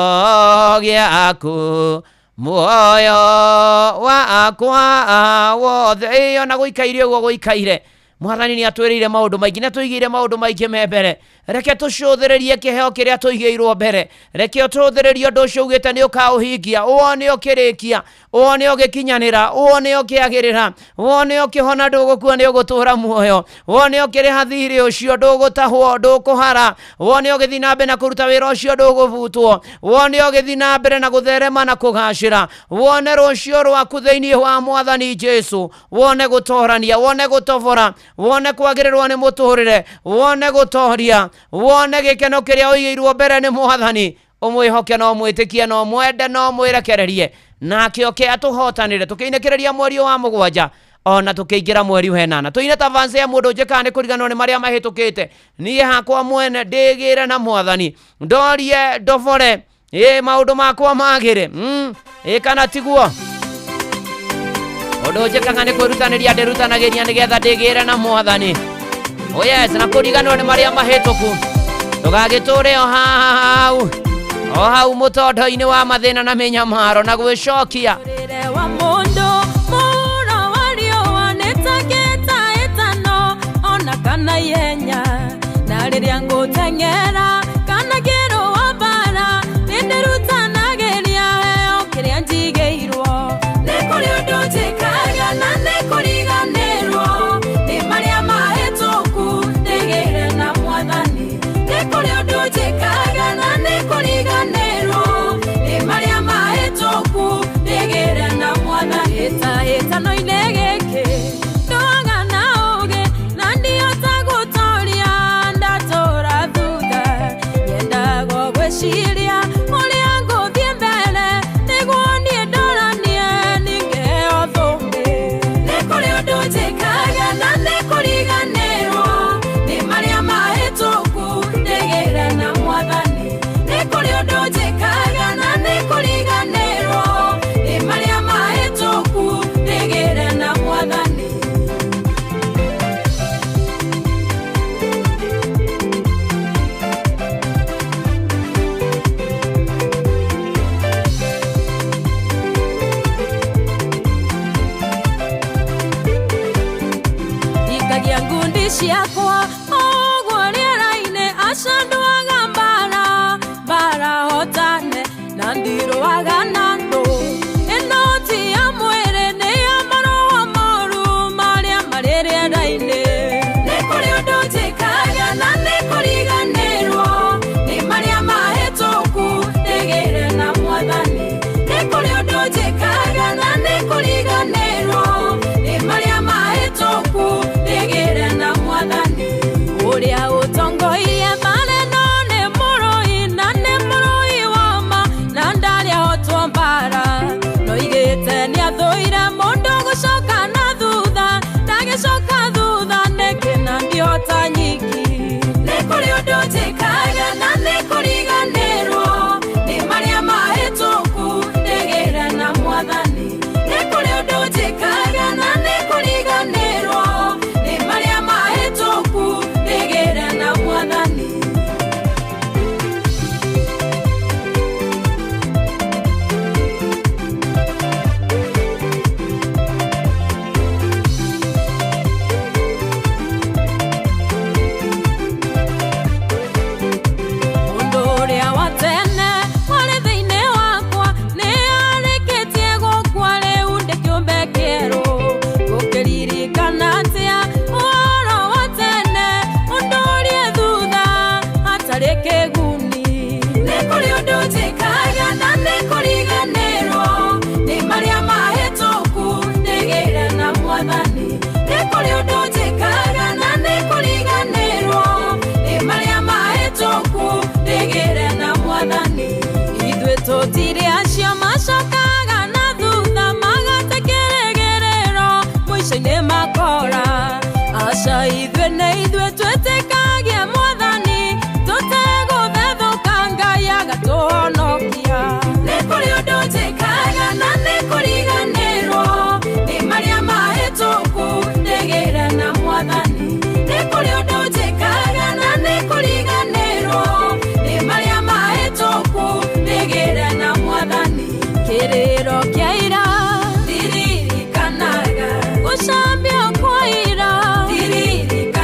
S23: gĩaku muoyo wakwa wothe ĩyo na gũikaire ũguo gũikaire mwathani nĩ atwĩrĩire maũndũ maingĩ na tũigĩire maũndũ maingĩ me mbere reke tũcũthĩrĩrie kĩheo kĩrĩa tũigĩirwo mbere reke tũthĩrĩrie ũndũ ũcio ugĩte nĩ ũkaũhingia wone ũkĩrĩkia wone ũgĩkinyanĩra wone ũkĩagĩrĩra wone ũkĩhona ndũgũkua nĩ ũgũtũra muoyo wone ũkĩrĩha thirĩ ũcio ndũgũtahwo ndũkũhara wone ũgĩthiĩ na mbere na kũruta wĩra ũcio ndũgũbutwo wone ũgĩthiĩ na mbere na gũtherema na kũgacĩra wone rũcio rwaku thĩinĩ wa mwathani Jesu wone gũtorania wone gũtobora wone kwagĩrĩrwo nĩ mũtũrĩre wone gũtoria wone gĩkeno kĩrĩa ũigĩirwo mbere nĩ mwathani ũmwĩhoke no mwĩtĩkie no mwende no mwĩrekererie nake oke atũhotanĩre tũkĩinĩkĩrĩria mweri wa mũgwanja ona tũkĩingĩra mweri wenana tũine ta vanse ya mũndũ njĩkaga nĩ kũriganĩrwo nĩ marĩa mahĩtũkĩte niĩ hakwa mwene ndĩgĩre na mwathani ndorie ndobore maũndũ makwa magĩre kana tiguo Odo njĩkaga nĩ kwĩrutanĩria ndĩrutanagĩria nĩgetha ndĩgĩre na Mwathani. Oh yes, na kũriganĩrwo nĩ marĩa mahĩtũku. Ndũgagĩtũre o hau mũtondo-inĩ wa mathĩna na mĩnyamaro na gwĩcokia.
S6: Kana yenya na rĩrĩa ngũteng'era kana kĩro wa bara nĩndĩrutanagĩria heo kĩrĩa njigĩirwo. Nĩ kũrĩ ũndũ njĩkaga na nĩ kũriganĩrwo nĩ marĩa mahĩtũku ndĩgĩre na Mwathani. Nĩ kũrĩ ũndũ njĩkaga na nĩ kũriganĩrwo nĩ marĩa mahĩtũku ndĩgĩre na Mwathani. Hĩtahĩtano-inĩ gĩkĩ ndoaga na ũgĩ na ndiotagũtoria ndatũra thutha. Nyendaga gwĩciria ũrĩa ngũthiĩ mbere nĩguo niĩ ndoranie ningĩheo thũmbĩ. Nĩ kũrĩ ũndũ njĩkaga na nĩ kũriganĩrwo nĩ marĩa mahĩtũku ndĩgĩre na Mwathani. Nĩ kũrĩ ũndũ njĩkaga na nĩ kũriganĩrwo nĩ marĩa mahĩtũku ndĩgĩre na Mwathani. Ikagia ngundi ciakwa ũguo rĩera-inĩ acandũaga mbara hotane na ndirũaga na ndũ. Ĩno ti ya mwĩrĩ nĩ ya maroho moru marĩa marĩ rĩera-inĩ. Nĩ kũrĩ ũndũ njĩkaga na nĩ kũriganĩrwo nĩ marĩa mahĩtũku ndĩgĩre na Mwathani. Nĩ kũrĩ ũndũ njĩkaga na nĩ kũriganĩrwo nĩ marĩa mahĩtũku ndĩgĩre na Mwathani. Ũrĩa ũtongoirie maneno nĩ mũrũi na nĩ mũrũi wa ma na ndarĩahotwo mbara. Noigĩte nĩathũire mũndũ gũcoka na thutha ndagĩcoka thutha nĩkĩ na ndiota nyiki. Nĩ kũrĩ ũndũ njĩkaga na nĩ kũriganĩrwo nĩ marĩa mahĩtũku ndĩgĩre na Mwathani. Nĩ kũrĩ ũndũ njĩkaga na nĩ kũriganĩrwo nĩ marĩa mahĩtũku ndĩgĩre na Mwathani. Ũndũ ũrĩa wa tene warĩ thĩinĩ wakwa nĩ arĩkĩtie gũkua rĩu ndĩ kĩũmbe kĩerũ. Gũkĩririkana atĩa ũhoro wa tene ũndũ ũrĩa thutha hatarĩ kĩguni. Nĩ kũrĩ ũndũ njĩkaga na nĩ kũriganĩrwo nĩ marĩa mahĩtũku ndĩgĩre na Mwathani. Nĩ kũrĩ ũndũ njĩkaga na nĩ kũriganĩrwo nĩ marĩa mahĩtũku ndĩgĩre na Mwathani. Ithuĩ tũtirĩ acio macokaga na thutha magate kĩrĩgĩrĩro mũico-inĩ makora. Aca ithuĩ nĩ ithuĩ twĩtĩkagia Mwathani tũtegũthethũka Ngai agatũhonokia. Nĩ kũrĩ ũndũ njĩkaga na nĩ kũriganĩrwo nĩ marĩa mahĩtũku ndĩgĩre na Mwathani. Nĩ kũrĩ ũndũ njĩkaga na nĩ kũriganĩrwo nĩ marĩa mahĩtũku ndĩgĩre na Mwathani. Kĩrĩro kĩa ira ndiririkanaga, gũcambio kwa ira ndiririkanaga.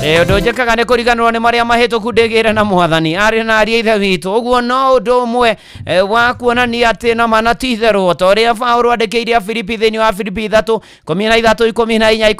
S23: ndojekaga nä kå riganärwo nä marä a mahätå ku ndä gä re na mwathani arä na aria ithe witå å guo no å ndå å mwe wa kuonania atä na manatitherwo ta å rä a Paulo andä kä ire a Filipi thä inä wa Filipi 3:13 14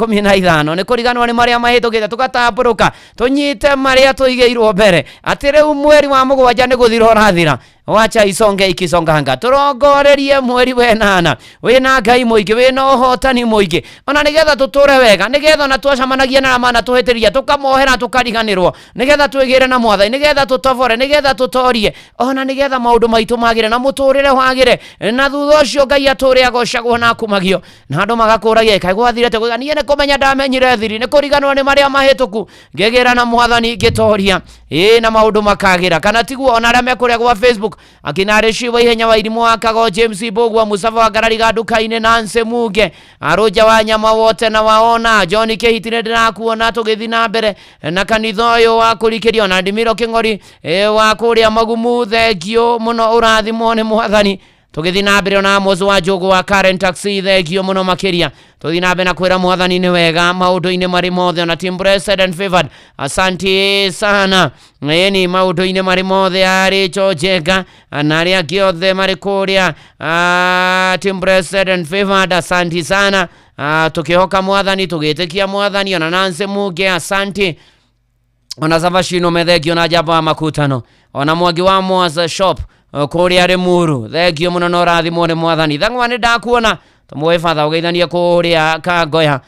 S23: 15 nä kå riganärwo nä marä a mahätå kä te tå gatambå rå ka tå nyite marä a tå igä irwo mbere atä rä u mweri wa mũgwanja nä gå thira å rathira wacha isonge ikisonganga turongorerie mweri wenana wina ngai muingi wina uhotani muingi ona nigetha tuture wega nigetha na twacamanagia na mana tuhitiria tukamohera tukariganirwo nigetha twigire na mwathani nigetha tutobore nigetha tutorie ona nigetha maundu maitu magire na muturire wagire na thutha ucio ngai ature agocagwo na kumagio na andu magakuragia kai gwathire te gwiganie ne kumenya ndamenyire thiri ne kuriganwo ni maria mahituku ngegira na mwathani ngitoria na maundu makagira kana tiguo ona aria mekuria gwa Facebook akina Reshiwa ihenya wa irimu akago James Bogwa Musafa wa Garariga nduka-inĩ Nancy Muge Aroja wa nyama wote na waona John Kehitire ndirakuona tugithi na mbere na kanitha uyu wa kurikirio na Ndimiro King'ori wa kuria magumu thengio muno urathimwo ni mwathani tugithi na mbere na Amos wa Jogo wa Karen Taxi thengio muno makiria tugithi na mbere na kwira mwathani ni wega maundu-inĩ mari mothe na Team Blessed and Favored asante sana ni maundu-inĩ mari mothe ari chojega na aria giothe mari kuria Team Blessed and Favored asante sana tukihoka mwathani tugitikia mwathani ona Nancy Muge asante ona Savashino methegio na Jaba Makutano ona Mwangi wa Mwaza Shop kuria Rimuru thegio muno no rathimwo ni mwathani thangwa ni ndakuona tumwe fatha ugeithania kuria Kangoya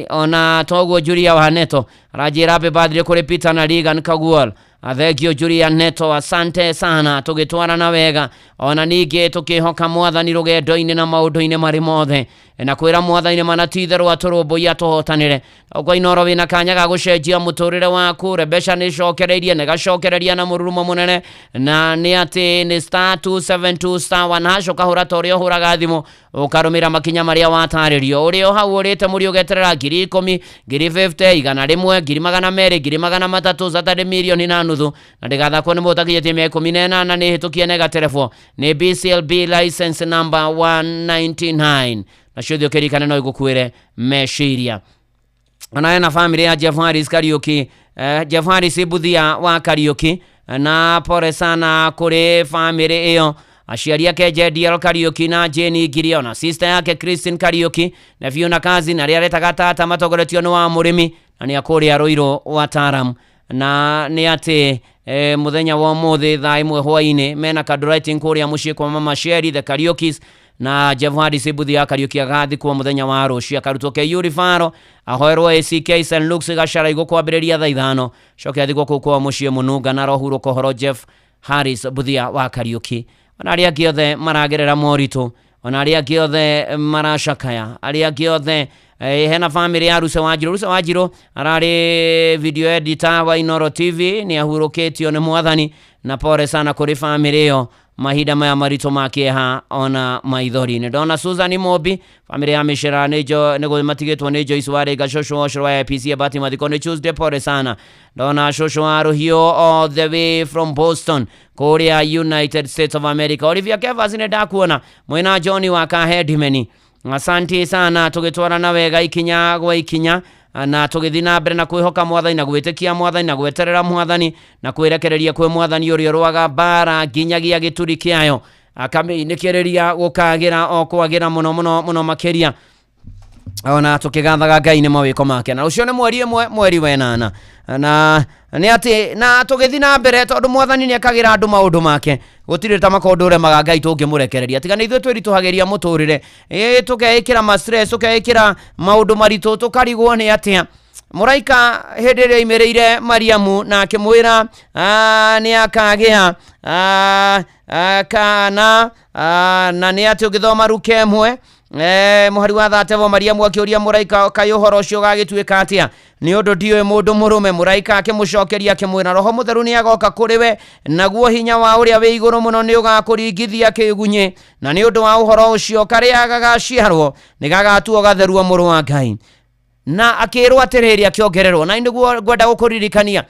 S23: ona toguo Julia wa Neto rajira happy birthday kuri Peter na Regan Kaguol thegio Julia Neto asante sana tugitwara na wega ona ningi tukihoka mwathani rugendo-inĩ na maundu-inĩ mari mothe na kwira mwathani manatitherwo aturumbu ya tuhotanire ogwa inoro wina kanya ga gucenjia muturire waku Rebesha ni cokereirie ne gacokereria na mururumo munene na ni ati ni *272*1 hacoka hura torio huraga thimu ukarumira makinya maria wataririo urio hau urite muri ugeterera 10,000 50 igana rimwe 200 200 zatari milioni na nuthu na ndigathakwo ni mutakinyĩtie mĩaka 18 ni hitukie nega telefo ni BCLB license number 199 na ciothe ukirikana no igukwire meciria ona na family ya Jeff Harris Kariuki Jeff Harris Buthia wa Kariuki na pore sana kuri family iyo aciari yake JDL Kariuki na Jenny Girio na sister yake Christine Kariuki na Fiona Kazi na ria retaga tata matogoretio no wa murimi na ni akuria Ruiro wa Taram na ni ati muthenya wa muthi thaa imwe hwaini mena candlelighting kuria mucii kwa mama Sherry the Kariukis na Jeff Harris Buthia Kariuki agathi kwa muthenya wa rucio akarutwo ke Yuri Faro ahoerwo ACK St Luke's gacara igo kwambĩrĩria thaa 5 coke athigwo kuu kwa mucii mununga na rohuro kohoro Jeff Harris Buthia wa Kariuki ona aria giothe maragerera moritu ona aria giothe maracakaya aria giothe hena family ya Rusa Wanjiru arari video editor wa Inoro TV ni ahuruketio ni mwathani na pore sana kuri family yo mahida maya marito makieha ona maithori ni dona Susan Mobi family ya Mishera nejo nego matigetwo nejo isware gashosho oshro ya PC abati madikone Tuesday pore sana dona shosho aruhio all the way from Boston Korea United States of America Olivia Kevas ne dakuona mwena Johnny wa Kahedimeni asante sana tugitwara na wega ikinya gwa ikinya na tugithi na mbere na kwihoka mwathani na gwitikia mwathani na gweterera mwathani na kwirekereria kwe mwathani urio rwaga bara nginyagia gituri kiayo akameinikereria gukagira o kwagira muno makeria ona tukigathaga Ngai ni mawiko make na ucio ni mweri wenana na ni ati na tugithi na mbere tondu mwathani ni akagira andu maundu make gutire ta makondore maga Ngai tungimurekereria tiga ni ithuĩ twĩritũhagĩria mũtũrĩre tukeikira ma stress tukeikira maundu maritu tukarigwo ni atia Muraika hĩndĩ ĩrĩa imereire Mariamu na akimwira ni akagia kana na ni ati ũgĩthoma Ruka 1 muhari wa thatevo Mariamu akiuria Muraika kayuhoro ucio gagituika atia ni undu ndiwe mundu murume Muraika akimucokeria akimwira Roho Mutheru ni agoka kuri we naguo hinya wa uria we iguru muno ni ugakuringithia kigunye na ni undu wa uhoro ucio karia gagaciarwo ni gagatuo gatheruo muru wa Ngai na akirwo atiriri akiongererwo na niguo ngwenda gukuririkania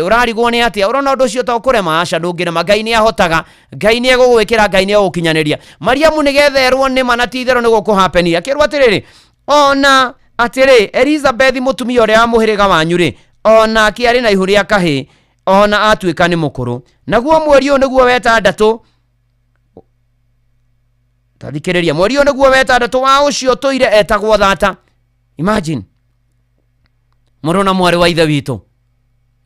S23: urarigwo ni atia urona undu ucio ta ukurema aca ndungirema Ngai ni ahotaga Ngai ni egugwikira Ngai ni egukinyaniria Mariamu ni getherwo ni manatitherwo ni gukuhapenia kirwo atiriri ona
S7: atiri Elizabeth mutumia uria amuhiriga wanyu ri ona kiari na ihu ria kahi ona atuika ni mukuru naguo mweri uyu niguo wetandatu tathikiriria mweri uyu niguo wetandatu wa ucio tuire etagwo thata. Imagine murona mwari wa ithe witu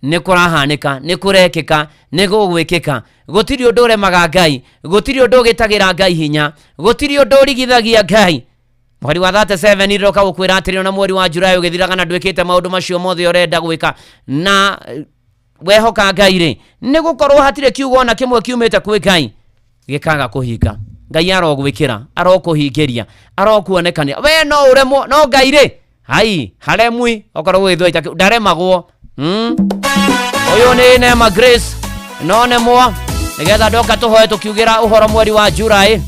S7: ni kurahanika ni kurekeka ni gugwikika gutiri undu uremaga Ngai gutiri undu ugitagira Ngai hinya gutiri undu urigithagia Ngai. Mweri wa 37 iroka gukwira atiri na mweri wa Julai ugithiraga na ndwikite maundu macio mothe urenda gwika na wehoka Ngai ri ni gukorwo hatire kiugo na kimwe kiumite kwi Ngai gikaga kuhinga. Ngai arogwikira arokuhingiria arokuonekania we no uremwo no Ngai ri hai haremwi okorwo withwe itaki ndaremagwo. Uyu ni Neema Grace no nemwa nigetha ndoka tuhoe tukiugira uhoro mweri wa Julai.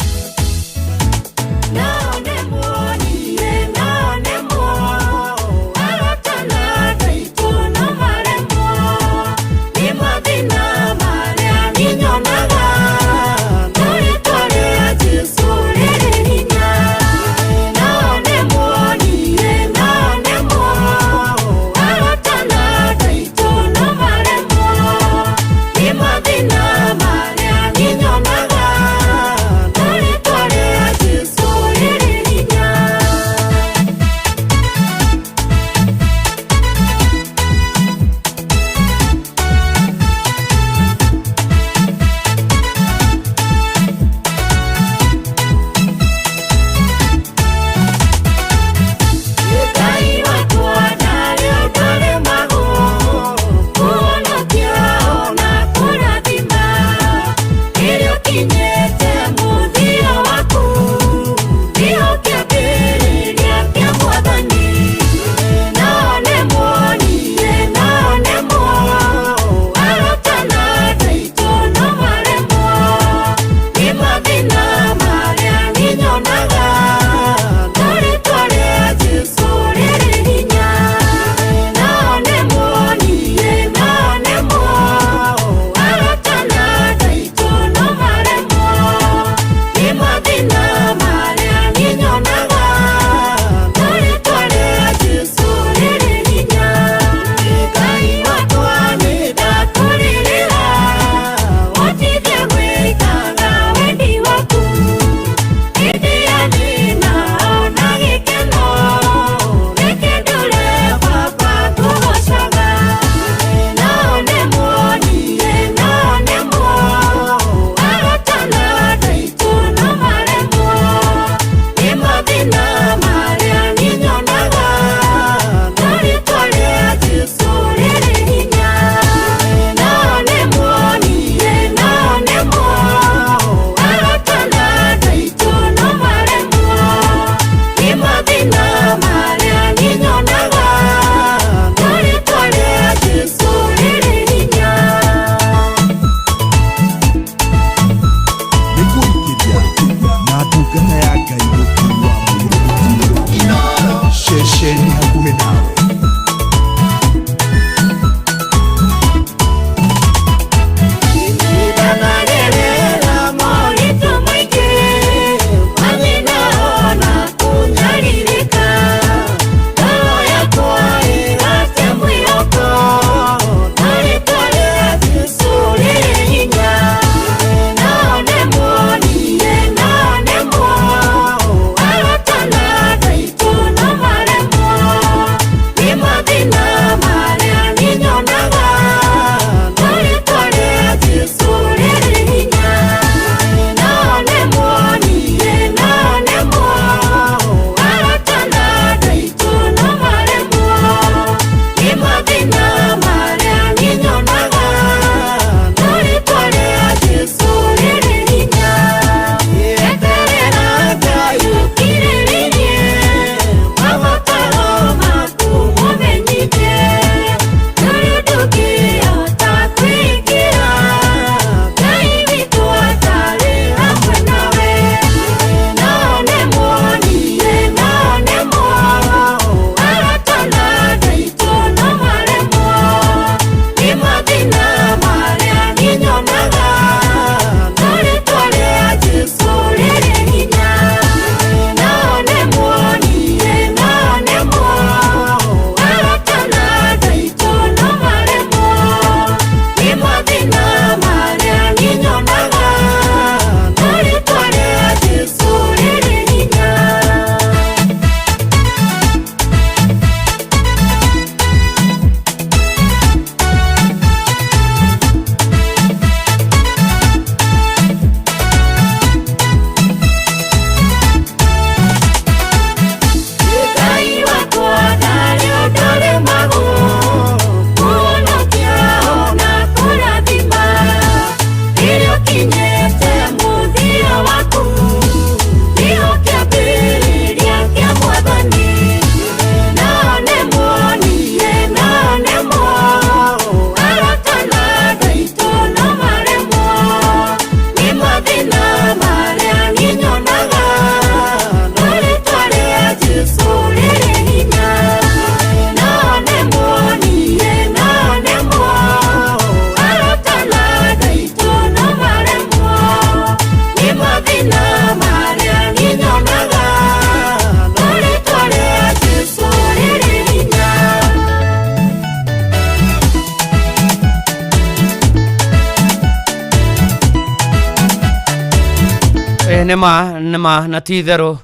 S7: nima na titherũ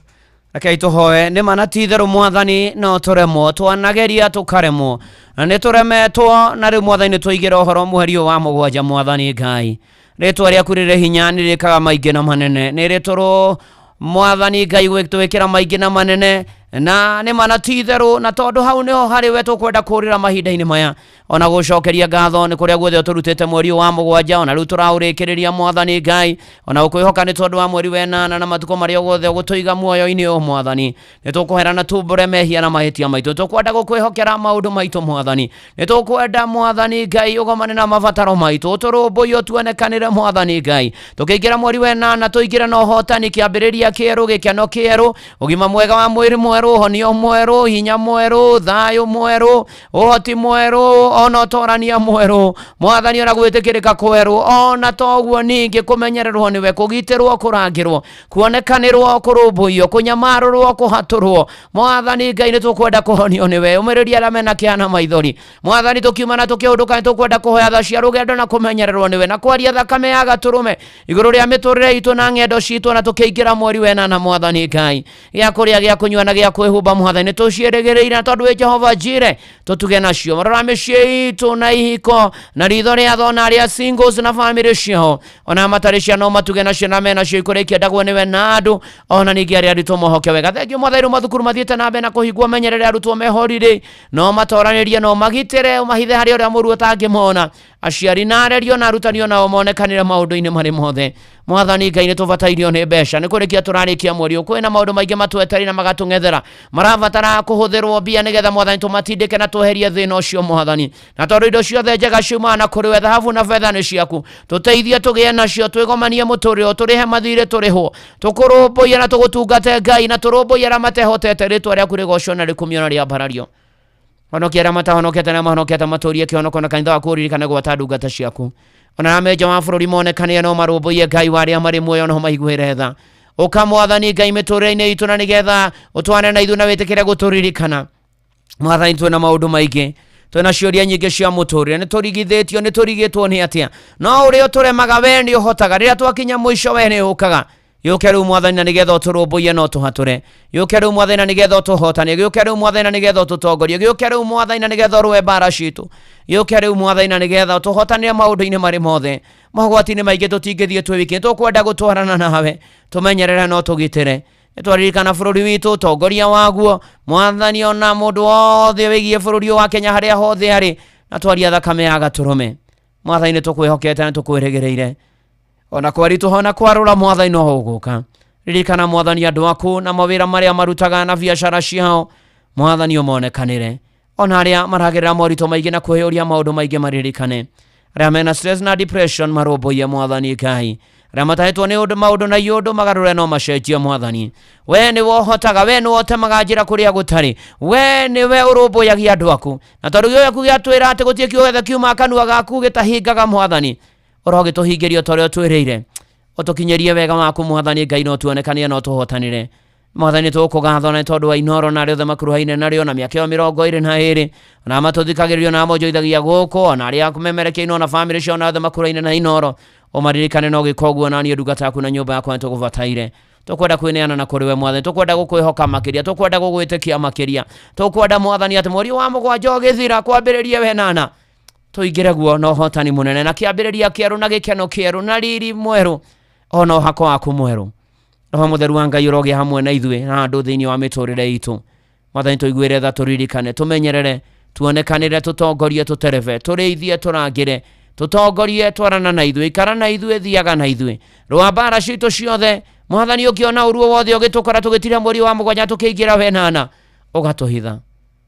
S7: reke tũhoe nĩma na titherũ mwathani no tũremwo twanageria tũkaremwo na nĩ tũremetwo na rĩu mwathani tũigĩre ũhoro mweri wa mũgwanja mwathani Ngai rĩtwa rĩaku rĩrĩ hinya nĩ rĩkaga maingĩ na manene nĩ rĩtũrũ mwathani Ngai gwĩtwĩkĩra maingĩ na manene na nĩma na titherũ na tondũ hau nĩho harĩ we tũkwenda kũrĩra mahinda-inĩ maya ona gũcokeria ngatho nĩ kũrĩa guothe tũrutĩte mweri wa mũgwanja ona rĩu tũraũrĩkĩrĩria mwathani Ngai ona gũkwĩhoka nĩ tondũ wa mweri wenana na matukũ marĩa guothe gũtũiga muoyo-inĩ o mwathani nĩ tũkũherana tumbũre mehia na mahĩtia maitũ tũkwenda gũkwĩhokera maũndũ maitũ mwathani nĩ tũkwenda mwathani Ngai ũgomane na mabataro maitũ tũrũmbũiyo tuonekanĩre mwathani Ngai tũkĩingĩra mweri wenana tũingĩre na ũhotani kĩambĩrĩria kĩerũ gĩkeno kĩerũ ũgima mwega wa mwĩrĩ mwerũ ũhonio mwerũ hinya mwerũ thayũ mwerũ ũhoti mwerũ ona ũtorania mwerũ mwathani ona gwĩtĩkĩrĩka kwerũ ona toguo ningĩ kũmenyererwo nĩwe kũgitĩrwo kũrangĩrwo kuonekanĩrwo kũrũmbũiyo kũnyamarũrwo kũhatũrwo mwathani Ngai nĩ tũkwenda kũhonio nĩwe ũmĩrĩria arĩa mena kĩana maithori mwathani tũkiuma na tũkĩũndũka nĩ tũkwenda kũhoya tha cia rũgendo na kũmenyererwo nĩwe na kwaria thakame ya gatũrũme igũrũ rĩa mĩtũrĩre itũ na ng'endo citũ na tũkĩingĩra mweri wenana mwathani Ngai gĩa kũrĩa gĩa kũnyua na gĩa kwĩhumba mwathani tũciĩrĩgĩrĩire na tondũ wĩ Jehova Jireh tũtuge nacio marora mĩciĩ itũ na ihiko na ritho rĩa thona arĩa singles na family ciao ona matarĩ ciana matuge nacio na mena cio ikũrĩkia ndagwo nĩwe na andũ ona ningĩ arĩa aritũ mohoke wega thengio mwathani mathukuru mathiĩte na mbere na kũhingwo menyerere arutwo mehorire no matoranĩrie no magitĩre umahithe harĩ ũrĩa mũru ũtangĩmona aciari na arerio na arutani onao monekanĩre maũndũ-inĩ marĩ mothe mwathani Ngai nĩ tũbatairio nĩ mbeca nĩ kũrĩkia tũrarĩkia mweri ũkwĩ na maũndũ maingĩ matweterĩ na magatũng'ethera marabatara kũhũthĩrwo mbia nĩgetha mwathani tũmatindĩke na tweherie thĩna ũcio mwathani na tondũ indo ciothe njega ciumaga na kũrĩ we thahabu na betha nĩ ciaku tũteithie tũgĩe nacio twĩgomanie mũtũrĩre tũrĩhe mathirĩ tũrĩhwo tũkũrũmbũiye na tũgũtungate Ngai na tũrũmbũiye arĩa matehotete rĩtwa rĩaku rĩgocwo na rĩkumio na rĩambarario honokia arĩa matahonokete na mahonokete matũrie kĩhonoko na kanitha waku ũririkane gwata ndungata ciaku ona amenja wa bũrũri monekanĩre no marũmbũiye Ngai wa arĩa marĩ muoyo no maiguĩre tha ũka mwathani Ngai mĩtũrĩre-inĩ itũ na nĩgetha ũtwane na ithuĩ na wĩtĩkĩre gũtũririkana mwathani twĩna maũndũ maingĩ twĩna ciũria nyingĩ cia mũtũrĩre nĩ tũrigithĩtio nĩ tũrigĩtwo nĩ atĩa no ũrĩa ũtũremaga we nĩ ũhotaga rĩrĩa twakinya mũico we nĩ ũkaga yũke rĩu mwathani na nĩgetha ũtũrũmbũiye no tũhatũre yũke rĩu mwathani na nĩgetha ũtũhotanie yũke rĩu mwathani na nĩgetha ũtũtongorie yũke rĩu mwathani na nĩgetha ũrũe mbara citũ yũke rĩu mwathani na nĩgetha ũtũhotanĩre maũndũ-inĩ marĩ mothe mogwati-inĩ maingĩ tũtingĩthiĩ twĩ wiki tũkwenda gũtwarana nawe tũmenyerere no tũgitĩre nĩtwaririkana bũrũri witũ ũtongoria waguo mwathani ona mũndũ wothe wĩgiĩ bũrũri wa Kenya harĩa hothe arĩ na twaria thakame ya gatũrũme mwathani nĩ tũkwĩhokete na tũkwĩrĩgĩrĩire ona kwaritũ hona kwarũra mwathani no ũgũka ririkana mwathani andũ aku na mawĩra marĩa marutaga na biacara ciao mwathani ũmonekanĩre ona arĩa maragerera moritũ maingĩ na kwĩyũria maũndũ maingĩ maririkane arĩa mena stress na depression marũmbũiye mwathani Ngai arĩa matahĩtwo nĩ maũndũ na iũndũ magarũre no macenjie mwathani we nĩwe ũhotaga we nĩwe ũtemaga njĩra kũrĩa gũtarĩ we nĩwe ũrũmbũyagia andũ aku na tondũ gĩaku gĩatwĩra atĩ gũtirĩ kĩũgethe kiuma kanua gaku gĩtahingaga mwathani ũrogĩtũhingĩrio torĩa twĩrĩire ũtũkinyĩrie wega waku mwathani Ngai no tuonekanie no tũhotanĩre mwathani tũkũgatho na tondũ wa Inoro na arĩa othe makuruhaine narĩo na mĩaka ĩyo 22 na matũthikagĩrĩrio na monjoithagia gũkũ ona arĩa memerekeirwo na family cio na othe makuruhaine na Inoro ũmaririkane no gĩka ũguo na niĩ ndungata yaku na nyũmba yakwa nĩtũgũbataire tũkwenda kwĩneana na kũrĩ we mwathani tũkwenda gũkwĩhoka makĩria tũkwenda gũgwĩtĩkia makĩria tũkwenda mwathani atĩ mweri wa mũgwanja ũgĩthira kwambĩrĩrie wenana tũingĩre guo na ũhotani mũnene na kĩambĩrĩria kĩerũ na gĩkeno kĩerũ na riri mwerũ ona ũhako waku mwerũ roho mũtheru wa Ngai ũrogĩa hamwe na ithuĩ na andũ thĩinĩ wa mĩtũrĩre itũ mwathani tũiguĩre tha tũririkane tũmenyerere tuonekanĩre tũtongorie tũterebe tũrĩithie tũrangĩre tũtongorie twarana na ithuĩ ikara na ithuĩ thiaga na ithuĩ rũa mbara citũ ciothe mwathani ũkĩona ũruo wothe ũgĩtũkora tũgĩtira mweri wa mũgwanja tũkĩingĩra wenana ũgatũhitha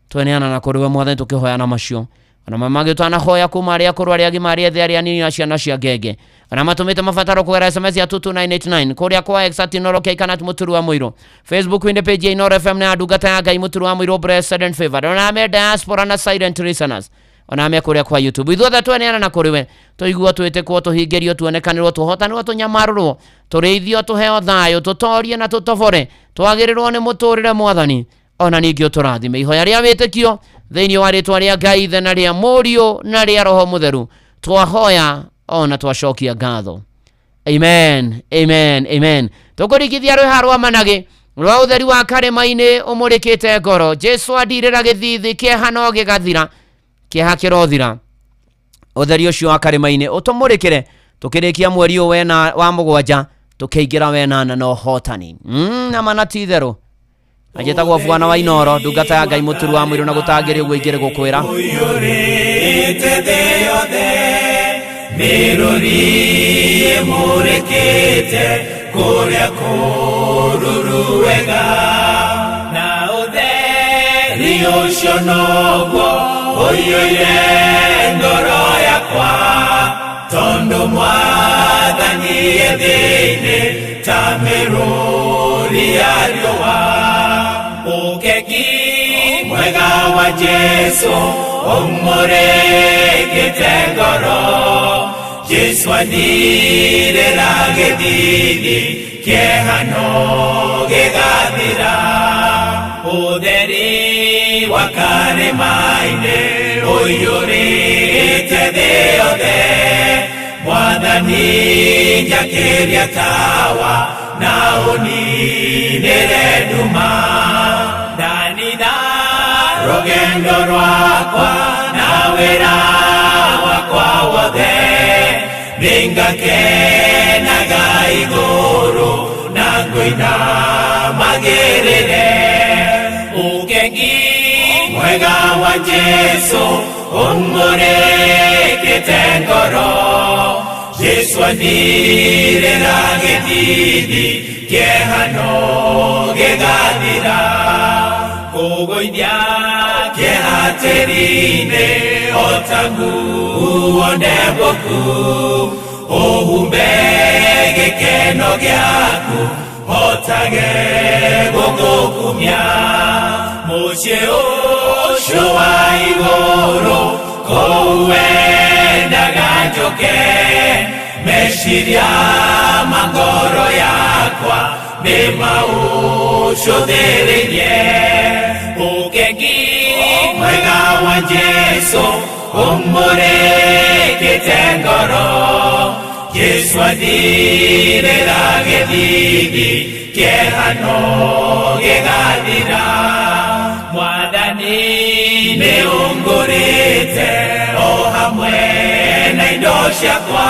S7: tweneana na kũrĩ we mwathani tũkĩhoyana macio ona mamage twanahoya kuma arĩa akũrũ arĩa agima arĩa ethĩ arĩa anini na ciana cia ngenge ona matũmĩte mabataro kũgera SMS ya 22989 kũrĩa kwa X Inoro kana mũturu wa mũiro Facebook inde page ya Inoro FM na ndungata ya Ngai mũturu wa mũiro blessed and favored ona me diaspora na silent listeners ona me kũrĩa kwa YouTube ithuothe tweneana na kũrĩ we tũiguo twĩtĩkwo tũhingĩrio tuonekanĩrwo tũhotanĩrwo tũnyamarũrwo tũrĩithio tũheo thayũ tũtorie na tũtobore twagĩrĩrwo nĩ mũtũrĩre mwathani ona ningĩ ũtũrathime ihoya rĩa wĩtĩkio thĩinĩ wa rĩtwa rĩa Ngai ithe na rĩa Mũriũ na rĩa Roho Mũtheru twahoya ona twacokia ngatho Amen, amen, amen. Tukurikithia rwiha rwa manage rwa utheri wa karema-ini umurikite ngoro. Jesu adirira githithi kieha no gigathira, kieha kirothira. Utheri ucio wa karema-ini utumurikire tukirikia mweri wena wa mugwanja tukiingira wenana no hotani. Na manati theru ajetagwo Bwana wa Inoro ndungata ya Ngai muturu wa mwiru na gutangire uguo ingire gukwira
S24: miruri murekete kuria kururu wega na utheri ucio noguo uiyũire ngoro yakwa tondu mwathani thĩinĩ ta mĩrũri ya riũa ũkeki mwega wa Jesu ũmũrĩkĩte ngoro Jesu athirĩra gĩthithi kĩehano gĩgathira ũtheri wa karĩma-inĩ ũiyũrĩte thĩ yothe Mwathani njakĩria tawa na ũninĩre nduma ndanitha rũgendo rwakwa na wĩra wakwa wothe nĩngakenaga igũrũ na ngũinamagĩrĩre ũkengi mwega wa Jesu ũmũrĩkĩte ngoro Jesu athirĩra gĩthithi kĩehano gĩgathira kũgũithia kĩeha tĩri-inĩ o ta nguo ndembũku ũhumbe gĩkeno gĩaku hotage gũgũkumia mũciĩ ũcio wa igũrũ kũu wendaga njoke meciria mangoro yakwa nĩ maũcũthĩrĩirie ũkengi mwega wa Jesu ũmũrĩkĩte ngoro Jesu athirĩra gĩthithi kĩehano gĩgathira Mwathani nĩ ũngũrĩte o hamwe na indo ciakwa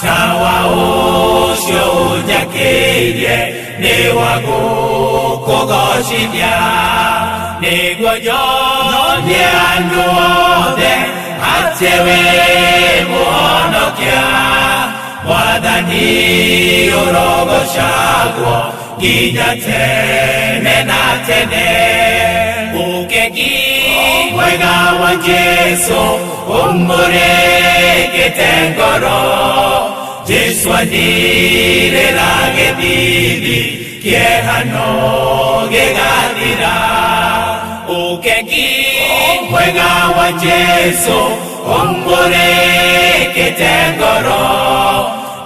S24: tawa ũcio ũnjakĩirie nĩ wa gũkũgocithia nĩguo nyonie andũ othe atĩ wĩ mũhonokia Mwathani ũrogocagwo nginya tene na tene ũkengi mwega wa Jesu ũmũrĩkĩte ngoro Jesu athirĩra gĩthithi kĩehano gĩgathira ũkengi mwega wa Jesu ũmũrĩkĩte ngoro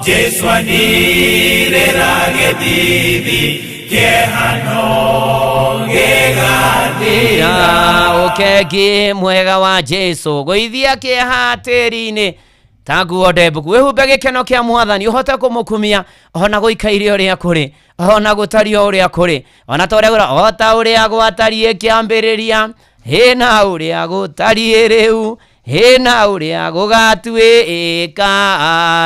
S24: Jesu athirĩra gĩthithi kĩehano gĩgathira
S7: ũkengi mwega wa Jesu gũithia kĩeha tĩri-inĩ ta nguo ndembũku wĩhumbe gĩkeno kĩa Mwathani ũhote kũmũkumia ona gũikaire ũrĩa kũrĩ ona gũtario ũrĩa kũrĩ ona ta ũrĩa gwatariĩ kĩambĩrĩria hĩna ũrĩa gũtariĩ rĩu hĩna ũrĩa gũgatuĩka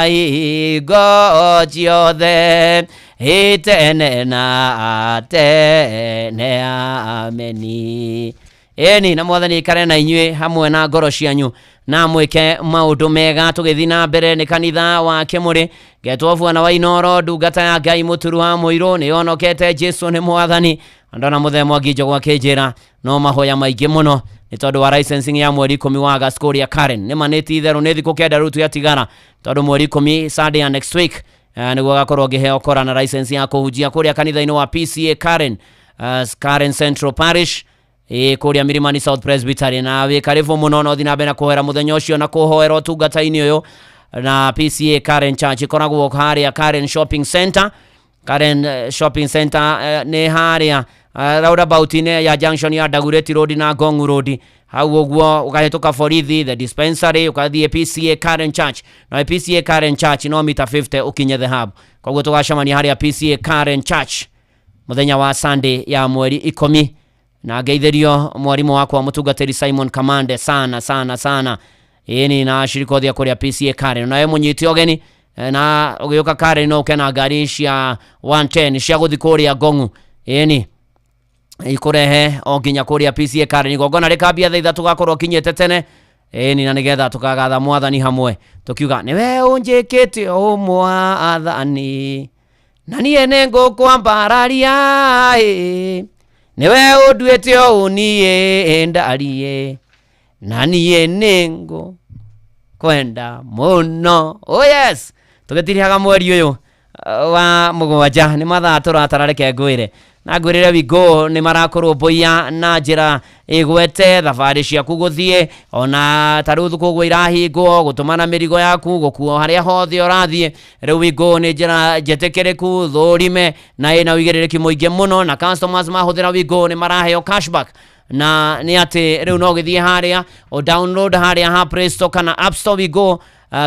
S7: hingo ciothe itene na tene ameni eni na Mwathani ikare na inyuĩ hamwe na ngoro cianyu na mwĩke maũndũ mega tũgĩthiĩ na mbere nĩ kanitha wake mũrĩ ngetwo Bwana wa Inoro ndungata ya Ngai mũturu wa mũirũ nĩ onokete Jesu nĩ Mwathani andona mũthemo nginjo gwake njĩra no mahoya maingĩ mũno nĩ tondũ wa licensing ya mweri 10 wa Gaskoria Karen nĩ manĩti itherũ nĩ thikũ kenda rĩu tuyatigara tondũ mweri 10 Sunday ya next week nĩguo gakorwo ngĩheo kora na license ya kũhunjia kũrĩa kanitha-inĩ wa PCA Karen Karen Central Parish kũrĩa Milimani South Presbytery na wĩ karibu mũno no thiĩ na mbere na kũhoera mũthenya ũcio na kũhoera ũtungata-inĩ ũyũ na PCA Karen Church ĩkoragwo harĩa Karen Shopping Center Karen Shopping Center nĩ harĩa roundabout-inĩ ya junction ya Dagoretti Road na Ngong Road hau uguo ukahituka borithi, the dispensary, ukathie PCA Karen Church, na PCA Karen Church no mita 50 ukinye the hub. Koguo tugacemania haria PCA Karen Church muthenya wa Sunday ya mweri 10, na ngeithirio mwarimu wakwa mutungatiri Simon Kamande sana ini na shiriko thia kuria PCA Karen, na we munyiti ogeni na ugiuka Karen no ukena ngari cia 110 cia guthi kuria Ngong'u ini ikurehe o nginya kuria PCA Karen. Igongona rikambia thaa 3 tugakorwo kinyete tene ni na nigetha tukagatha mwathani hamwe tukiuga niwe unjikite o mwathani na niye nengukwambararia niwe unduite o niye ndarie na niye nengu kwenda muno. Oh yes, tugitirihaga mweri uyu wa mugwanja ni mathaa turatarareke ngwire na ngwirire Wigo ni marakoromboia na njira igwete thabari ciaku guthie ona taruthu kugwa irahingwo gutumana mirigo yaku gukuo haria hothe urathie. Riu Wigo ni njira njetekereku thorime na ina wigiririki muingi muno, na customers mahuthira Wigo ni maraheo cashback, na ni ati riu no githie haria o download haria ha Play Store kana App Store Wigo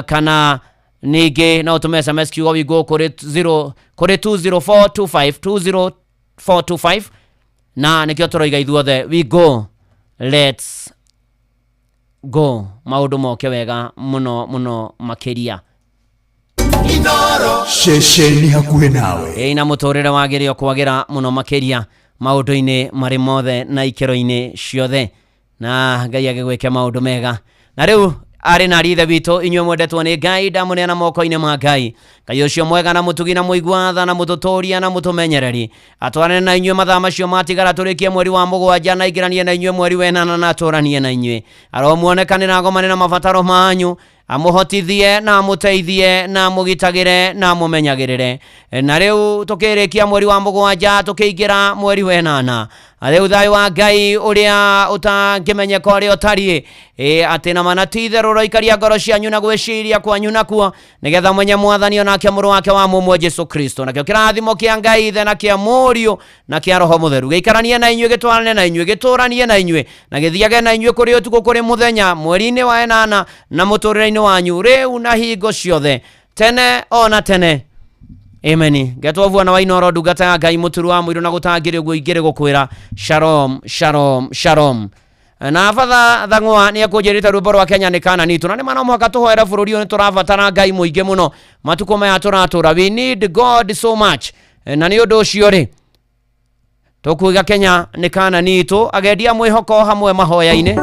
S7: kana nige na utume SMS kiugo Wigo kuri 20425 20425 na nikio toroiga ithuothe Wigo let's go maundu moke wega muno makiria.
S1: Inoro shesheni hakuhe nawe
S7: ina mutorere wagirio kwagira muno makiria maundu-ini mari mothe na ikero-ini ciothe, na Ngai agigwike maundu mega. Na riu ari na rithe bitu inywe mwendetwo ni Ngai, ndamuneana moko-ini ma Ngai. Ngai ucio mwega na mutugi na muigua tha na mututoria na mutumenyereri atwarane na inywe mathaa macio matigara turikie mweri wa mugwanja na igiranie na inywe mweri wenana na aturanie na inywe aromuonekanira agomane na mabataro manyu, amuhotithie na amuteithie na amugitagire na amumenyagirire. Na riu tukirikia mweri wa mugwanja tukiingira mweri wenana, riu thayu wa Ngai uria utangimenyeka uria utari ati na manatitherũ roikaria ngoro cianyu na gwiciria kwanyu nakuo nigetha mwenye mwathani onake mũrũ wake wa mũmwe Jesu Kristo nakio kĩrathimo kĩa Ngai ithe na kĩa Mũriũ na kĩa Roho Mũtheru gĩikaranie na inyuĩ, gĩtwarane na inyuĩ, gĩtũranie na inyuĩ na gĩthiage na inyuĩ kũrĩ ũtukũ kũrĩ mũthenya mweri-inĩ wa enana na mũtũrĩre-inĩ wanyu rĩu na hingo ciothe tene ona tene. Amen. Getwovua na Wainoro ndungata ya Ngai mũturu wa mũirũ na gũtangĩrĩ ũguo ingĩrĩ gũkwĩra shalom shalom shalom. Na fatha thangwa ni akujirita rwimbo rwa Kenya ni kana nitu na ni mana mwaka tuhoera bururi ni turabatara Ngai muingi muno matuko maya turatura. We need God so much. Na ni undu ucio ri tukuiga Kenya ni kana nitu agendia mwihoko hamwe mahoya-ini.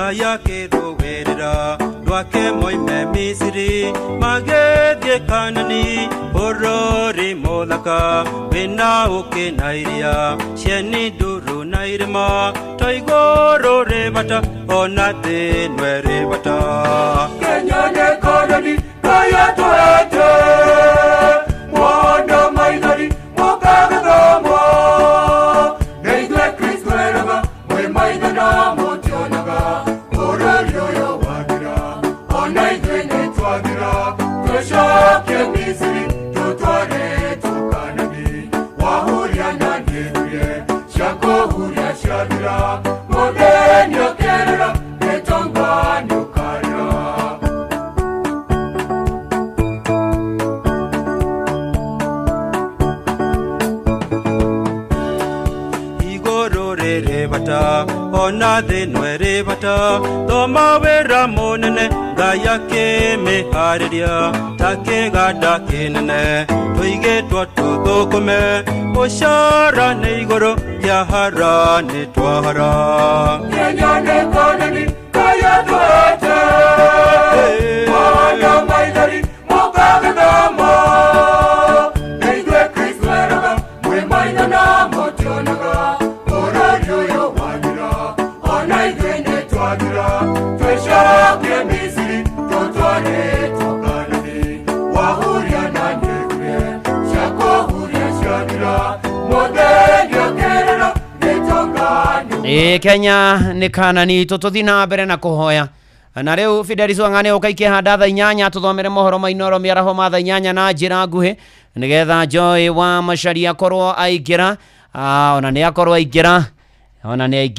S8: Yake rogerera dwake moime Misiri magethie Kanani orori molaka wina uke nairia cieni nduru na irima toigoro rebata ona thenwe rebata Kenya ne Kanani kaya toete mwana maithari mokagathomo neithwe Kristo erega mwe maithana motionaga ona thenwe rebata thoma wera munene Ngai akĩmĩharĩria ta kĩganda kĩnene tũigĩtwo tũthũkũme ũcara nĩ igũrũ kĩa hara nĩ twahara Kenya nĩ Kanani kaya twete mwana maithari mũkagĩthoma na ithuĩ Kristo eraga mwĩ maitho na mũtionaga ũrori ũyũ wathira ona ithuĩ nĩ twathira twĩcokie Misiri tũtware Kanani wahuria na ndĩguie ciakũhuria ciathira mũthenya ũkerera nĩ tũnganu
S7: Kenya nĩ kanani tũtũthi na mbere na kũhoya na rĩu Fidelis Wang'ani ũkaikia handa thaa 8 tũthomere mohoro ma Inoro mĩaraho ma thaa 8 na njĩra nguhĩ nĩgetha Joy wa Macharia akorwo aingĩra ona nĩ akorwo aingĩra ona nĩ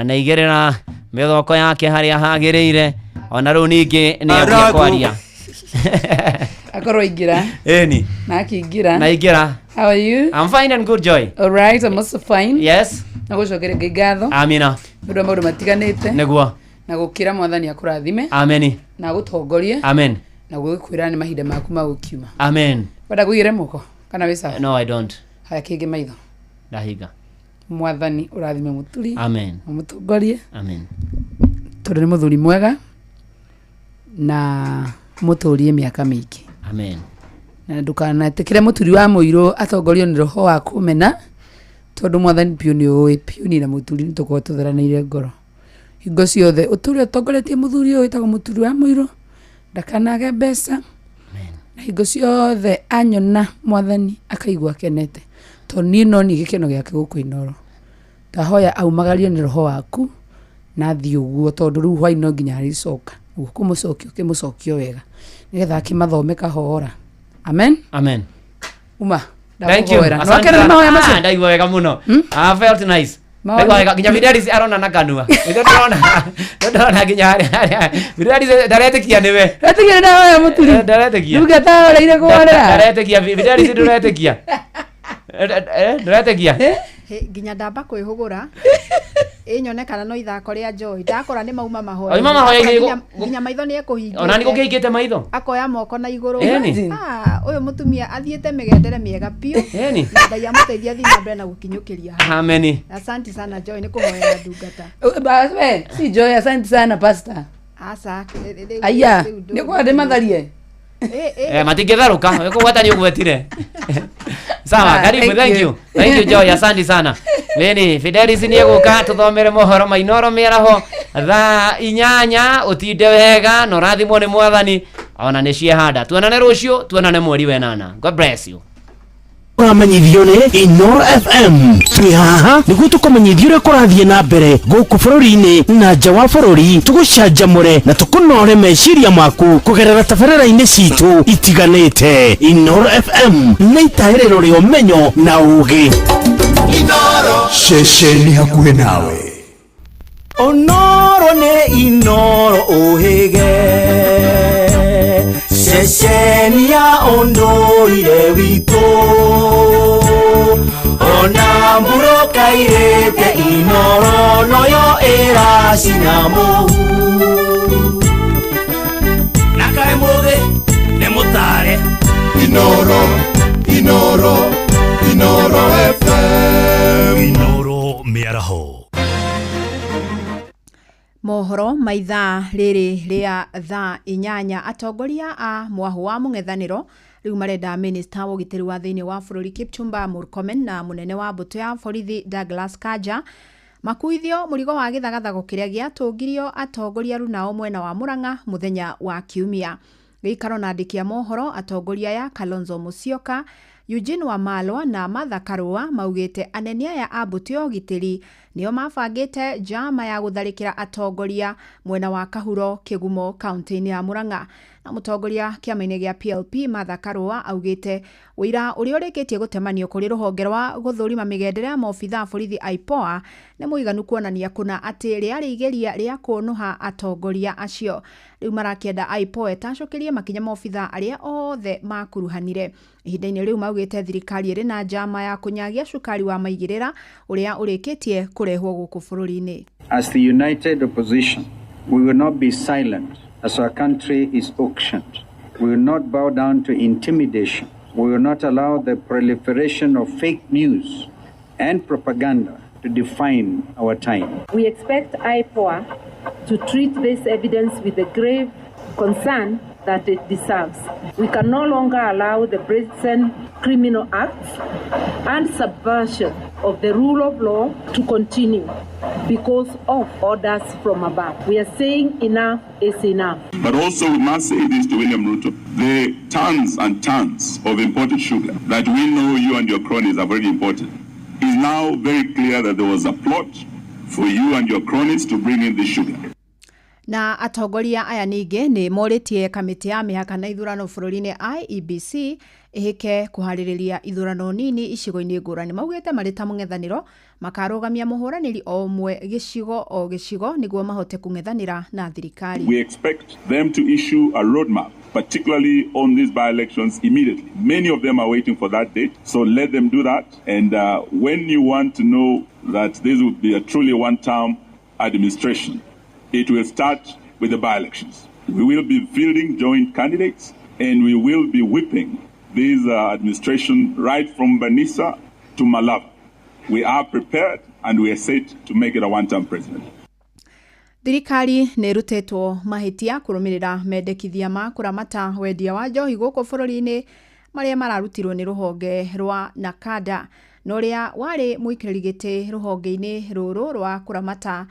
S7: aigĩrĩra mĩthoko yake harĩa hagĩrĩire ona rĩu ningĩ nĩ ambia kwaria
S9: akorwo aingĩra
S7: eni
S9: na akĩingĩra
S7: na aingĩra.
S9: How are you?
S7: I'm fine and good, Joy.
S9: All right, I'm also fine.
S7: Yes.
S9: Na gũcokeria Ngai ngatho.
S7: Amina.
S9: Nĩ maũndũ matiganĩte.
S7: Nĩguo.
S9: Na gũkĩra Mwathani akũrathime.
S7: Amen.
S9: Na gũtongorie.
S7: Amen.
S9: Na gũkwĩra nĩ mahinda maku ma gũkiuma.
S7: Amen.
S9: Wenda gũigĩre moko kana wĩ sawa?
S7: No, I don't.
S9: Haya kĩngĩ maitho.
S7: Ndahiga.
S9: Mwathani ũrathime mũturi.
S7: Amen.
S9: Mũtongorie.
S7: Amen.
S9: Tondũ nĩ mũthuri mwega na mũtũrie mĩaka mĩingĩ.
S7: Amen.
S9: Na ndũkanetĩkĩre mũturi wa mũirũ atongorio nĩ roho wa kũmena tondũ Mwathani piũ nĩ ũĩ piũ na mũturi nĩ tũkorwo tũtheranĩire ngoro. Hingo ciothe ũtũre ũtongoretie mũthuri ũyũ wĩtagwo mũturi wa mũirũ ndakanage mbeca. Na hingo ciothe anyona Mwathani akaigua akenete tondũ niĩ no nĩ gĩkeno gĩake gũkũ Inoro. Ndahoya aumagario nĩ roho waku na thiĩ ũguo tondũ rĩu hwaĩ no nginya arĩcoka ũkĩmũcokio wega nĩgetha akĩmathome kahora. Amen.
S7: Amen.
S9: Uma.
S7: Thank you. Ndaigua wega muno. I felt nice. Ndaigua wega nginya Fidelis arona na kanua. Ndona nginya Fidelis ndaretĩkia nĩwe.
S9: Ndaretĩkia na wewe mũturi.
S7: Ndaretĩkia.
S9: Ruga ta ũreire kũhorera.
S7: Ndaretĩkia Fidelis ndũretĩkia. Ndaretĩkia.
S2: Nginya ndamba kwĩhũgũra. Nyone kana no ithako rĩa Joy ndakora nĩ mauma mahoya.
S7: Oima mahoya
S2: nginya maitho nĩ ekũhingia.
S7: Ona nĩ gũkĩingĩte maitho.
S2: Akoya moko na igũrũ. Ũyũ mũtumia athiĩte mĩgendere mĩega piũ. Na Ngai amũteithia thiĩ na mbere na gũkinyũkĩria.
S7: Amen.
S2: Asante sana Joy nĩ kũhoera ndungata.
S9: Basi si Joy, asante sana pastor.
S2: Asa.
S9: Aya, nĩ kwa ndĩ matharie.
S7: Matingĩtherũka ũkũgweta nĩ ũgwetire. Sawa, karibu. Thank you Joy, asante sana. Nini Fidelis nĩ egũka tũthomere mohoro ma Inoro mĩaraho thaa 8 ũtinde wega na ũrathimwo nĩ Mwathani ona nĩ ciehanda. Tuonane rũciũ, tuonane mweri wa 8. God bless you.
S1: Ũramanyithio nĩ Inoro FM. Twĩ haha nĩguo tũkũmenyithia ũrĩa kũrathiĩ na mbere gũkũ bũrũri-inĩ na nja wa bũrũri, tũgũcanjamũre na tũkũnore meciria maku kũgerera tabarĩra-inĩ citũ itiganĩte. Inoro FM nĩ itaĩrĩro rĩa ũmenyo na ũũgĩ. Inoro ceceni hakuhĩ nawe.
S10: Onoro nĩ Inoro ũhĩge ceceni ya ũndũire witũ ona mbũrũka irĩte Inoro noyo ĩracina mũhu na kaĩ mũthĩ nĩ mũtare Inoro FM.
S3: Inoro mĩaraho.
S2: Mohoro maithaa rĩrĩ rĩa thaa 8 atongoria a mwahu wa mũng'ethanĩro rĩu marenda minista wa ũgitĩri wa thĩinĩ wa bũrũri Kipchumba Murkomen na mũnene wa mbũtũ ya borithi Douglas Kanja makuithio mũrigo wa gĩthagathago kĩrĩa gĩatũngirio atongoria runao mwena wa Murang'a mũthenya wa Kiumia. Gĩikaro na andĩki a mohoro atongoria ya Kalonzo Musyoka, Eugene Wamalwa na Martha Karua maugĩte anene aya a mbũtũ ya ũgitĩri nĩo mabangĩte njama ya gũtharĩkĩra atongoria mwena wa Kahuro Kĩgumo kaunti-inĩ ya Murang'a. Na mũtongoria kĩama-inĩ gĩa PLP Martha Karua augĩte ũira ũrĩa ũrĩkĩtie gũtemanio kũrĩ rũhonge rwa gũthũrima mĩgendere ya maobitha a borithi IPOA nĩ mũiganu kuonania kũna atĩ rĩarĩ igeria rĩa kũnũha atongoria acio. Rĩu marakĩenda IPOA ĩtacũkĩrie makinya maobitha arĩa othe makuruhanire. Ihinda-inĩ rĩu maugĩte thirikari ĩrĩ na njama ya kũnyagia cukari wa maigĩrĩra ũrĩa ũrĩkĩtie kũrehwo gũkũ bũrũri-inĩ.
S11: As the united opposition, we will not be silent as our country is auctioned. We will not bow down to intimidation. We will not allow the proliferation of fake news and propaganda to define our time.
S12: We expect IPOA to treat this evidence with the grave concern that it deserves. We can no longer allow the brazen criminal acts and subversion of the rule of law to continue because of orders from above. We are saying enough is enough.
S13: But also we must say this to William Ruto. The tons and tons of imported sugar that we know you and your cronies are very important. It is now very clear that there was a plot for you and your cronies to bring in the sugar.
S2: Na atongoria aya ningi ni moritie kamiti ya mihaka na ithurano bururi-ini IEBC ihike kuhaririria ithurano nini icigo-ini ngurani. Maugite mari ta mung'ethaniro makarugamia muhuraniri o umwe gicigo o gicigo niguo mahote kung'ethanira na thirikari.
S13: We expect them to issue a roadmap, particularly on these by-elections immediately. Many of them are waiting for that date, so let them do that. And when you want to know that this will be a truly one-term administration, it will start with the by-elections. We will be fielding joint candidates, and we will be whipping this administration right from Banisa to Malava. We are prepared, and we are set to make it a one-term president.
S2: Thirikari nĩ rutetwo mahitia kurumirira mendekithia ma kuramata wendia wa njohi guku bururi-ini maria mararutirwo ni ruhonge rwa Nakada noria wari muikiriri giti ruhonge-ini ruru rwa kuramata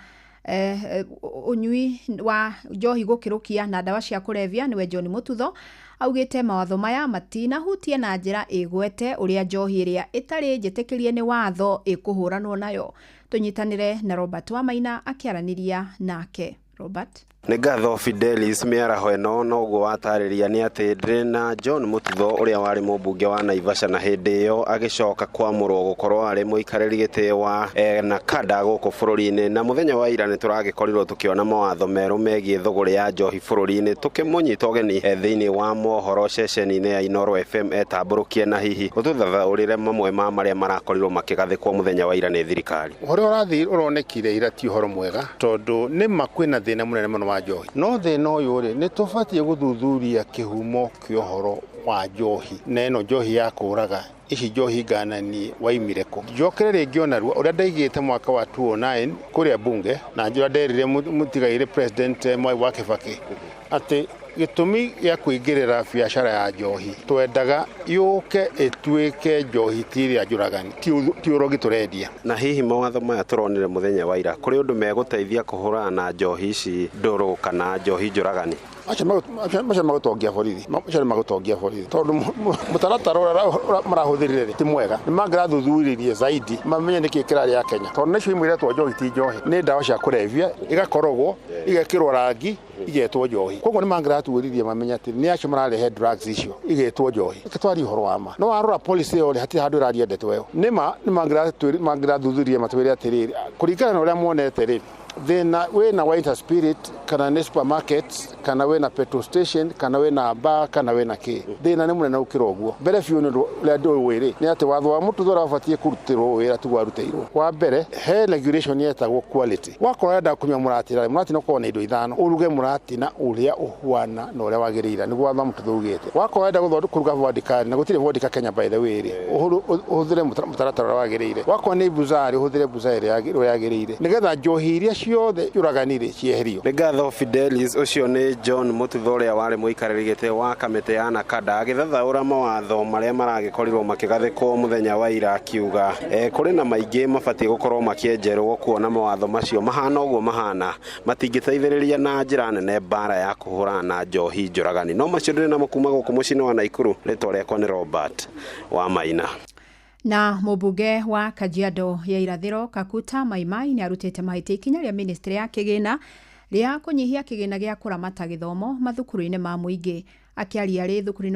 S2: unyui wa njohi gukirukia na dawa cia kurevia niwe John Mututho augite mawatho maya matina hutie na njira igwete uria njohi iria itari njitikirie ni watho ikuhuranwo nayo. Tunyitanire na Robert Wamaina akiaraniria nake. Robert
S5: Nĩ ngatho Fidelis mĩaraho ĩno noguo watariria nĩ atĩ ndĩna John Mututho ũrĩa warĩ mũmbunge wa Naivasha na hĩndĩ ĩyo agĩcoka kwamũrwo gũkorwo arĩ mũikarĩri gĩtĩ wa Nakada gũkũ bũrũri-inĩ, na mũthenya wa ira nĩ tũragĩkorirwo tũkĩona mawatho merũ megiĩ thũgũrĩ ya njohi bũrũri-inĩ tũkĩmũnyita ũgeni thĩinĩ wa mohoro ceceni-inĩ ya Inoro FM etambũrũkie na hihi ũtũthathaũrĩre mamwe ma marĩa marakorirwo makĩgathĩkwo mũthenya wa ira nĩ thirikari.
S14: Ũhoro ũrathiĩ ũronekire ira ti ũhoro mwega tondũ nĩ makwĩna thĩna mũnene mũno wa njohi. No thĩna ũyũ rĩ nĩ tũbatiĩ gũthuthuria kĩhumo kĩa ũhoro wa njohi na ĩno njohi ya kũraga ici njohi nganani waimire kũ. Njokere rĩngĩ onarua ũrĩa ndaigĩte mwaka wa 2009 kũrĩa bunge na njĩra nderire mũtigaire president Mwai wa Kibaki atĩ gĩtũmi gĩa kũingĩrĩra biacara ya njohi twendaga yũke ĩtuĩke njohi tiria njũragani ti ũrogi tũrendia.
S5: Na hihi mawatho maya tũronire mũthenya wa ira kũrĩ ũndũ megũteithia kũhũrana na njohi ici ndũrũ kana njohi njũragani?
S14: Acha magũtongia borithi tondũ mũtaratara ũrĩa marahũthĩrire ti mwega. Nĩ mangĩrathuthuririe zaidi mamenye nĩkĩ kĩrarĩ ya Kenya tondũ nĩcio imwĩretwo njohi ti njohi nĩ ndawa cia kũrevia igakorogwo igekĩrwo rangi igetwo njohi. Koguo nĩ mangĩraturirie mamenye atĩ nĩ acio mararehe drugs icio igetwo njohi. Tũtwari ũhoro wa ma no warora policy ĩyo hatirĩ handũ ĩrariendete weo. Nĩma nĩ mangĩrathuthuria matwĩre atĩrĩrĩ kũringana na ũrĩa muonete rĩ thĩna wĩna White Spirit kana nĩ supermarket kana wĩna petrol station kana wĩna bar kana wĩna kĩ thĩna nĩ mũnene gũkĩra ũguo. Mbere biũ nĩ ũrĩa ndũĩ rĩ nĩ atĩ watho wa Mututho ũrĩa ũbatiĩ kũrutĩrwo wĩra tu warutĩirwo. Wa mbere he regulation yetagwo quality. Wakorwo ũrenda kũnyua mũratina ũkorwo na indo ithano ũruge mũratina ũrĩa ũhuana na ũrĩa wagĩrĩire nĩguo watho wa Mututho ugĩte. Wakorwo ũrenda kũruga vodka na gũtirĩ vodka Kenya by the way rĩ ũhũthĩre mũtaratara ũrĩa wagĩrĩire. Wakorwo nĩ buzari ũhũthĩre buzari ĩrĩa yagĩrĩire nĩgetha njohi iria ciothe njũraganire cieherio.
S5: Nĩ ngatho Fidelis ũcio nĩ John Mututho ũrĩa warĩ mũikarĩri gĩtĩ wa kamĩtĩ ya Nakada agĩthathaũra mawatho marĩa maragĩkorirwo makĩgathĩkwo mũthenya wa ira akiuga kũrĩ na maingĩ mabatiĩ gũkorwo makĩenjerwo kuona mawatho macio mahana ũguo mahana matingĩteithĩrĩria na njĩra nene mbara ya kũhũrana na njohi njũragani. No macio ndĩrĩ namo kuma gũkũ mũciĩ-inĩ wa Naikuru. Rĩtwa rĩakwa nĩ Robert Wamaina.
S2: Na mũmbunge wa Kajiado ya irathĩro Kakuta Maimai nĩ arutĩte mahĩtia ikinya rĩa ministry ya kĩgĩna rĩa kũnyihia kĩgĩna gĩa kũramata gĩthomo mathukuru-inĩ ma mũingĩ. Akiaria rĩ thukuru-inĩ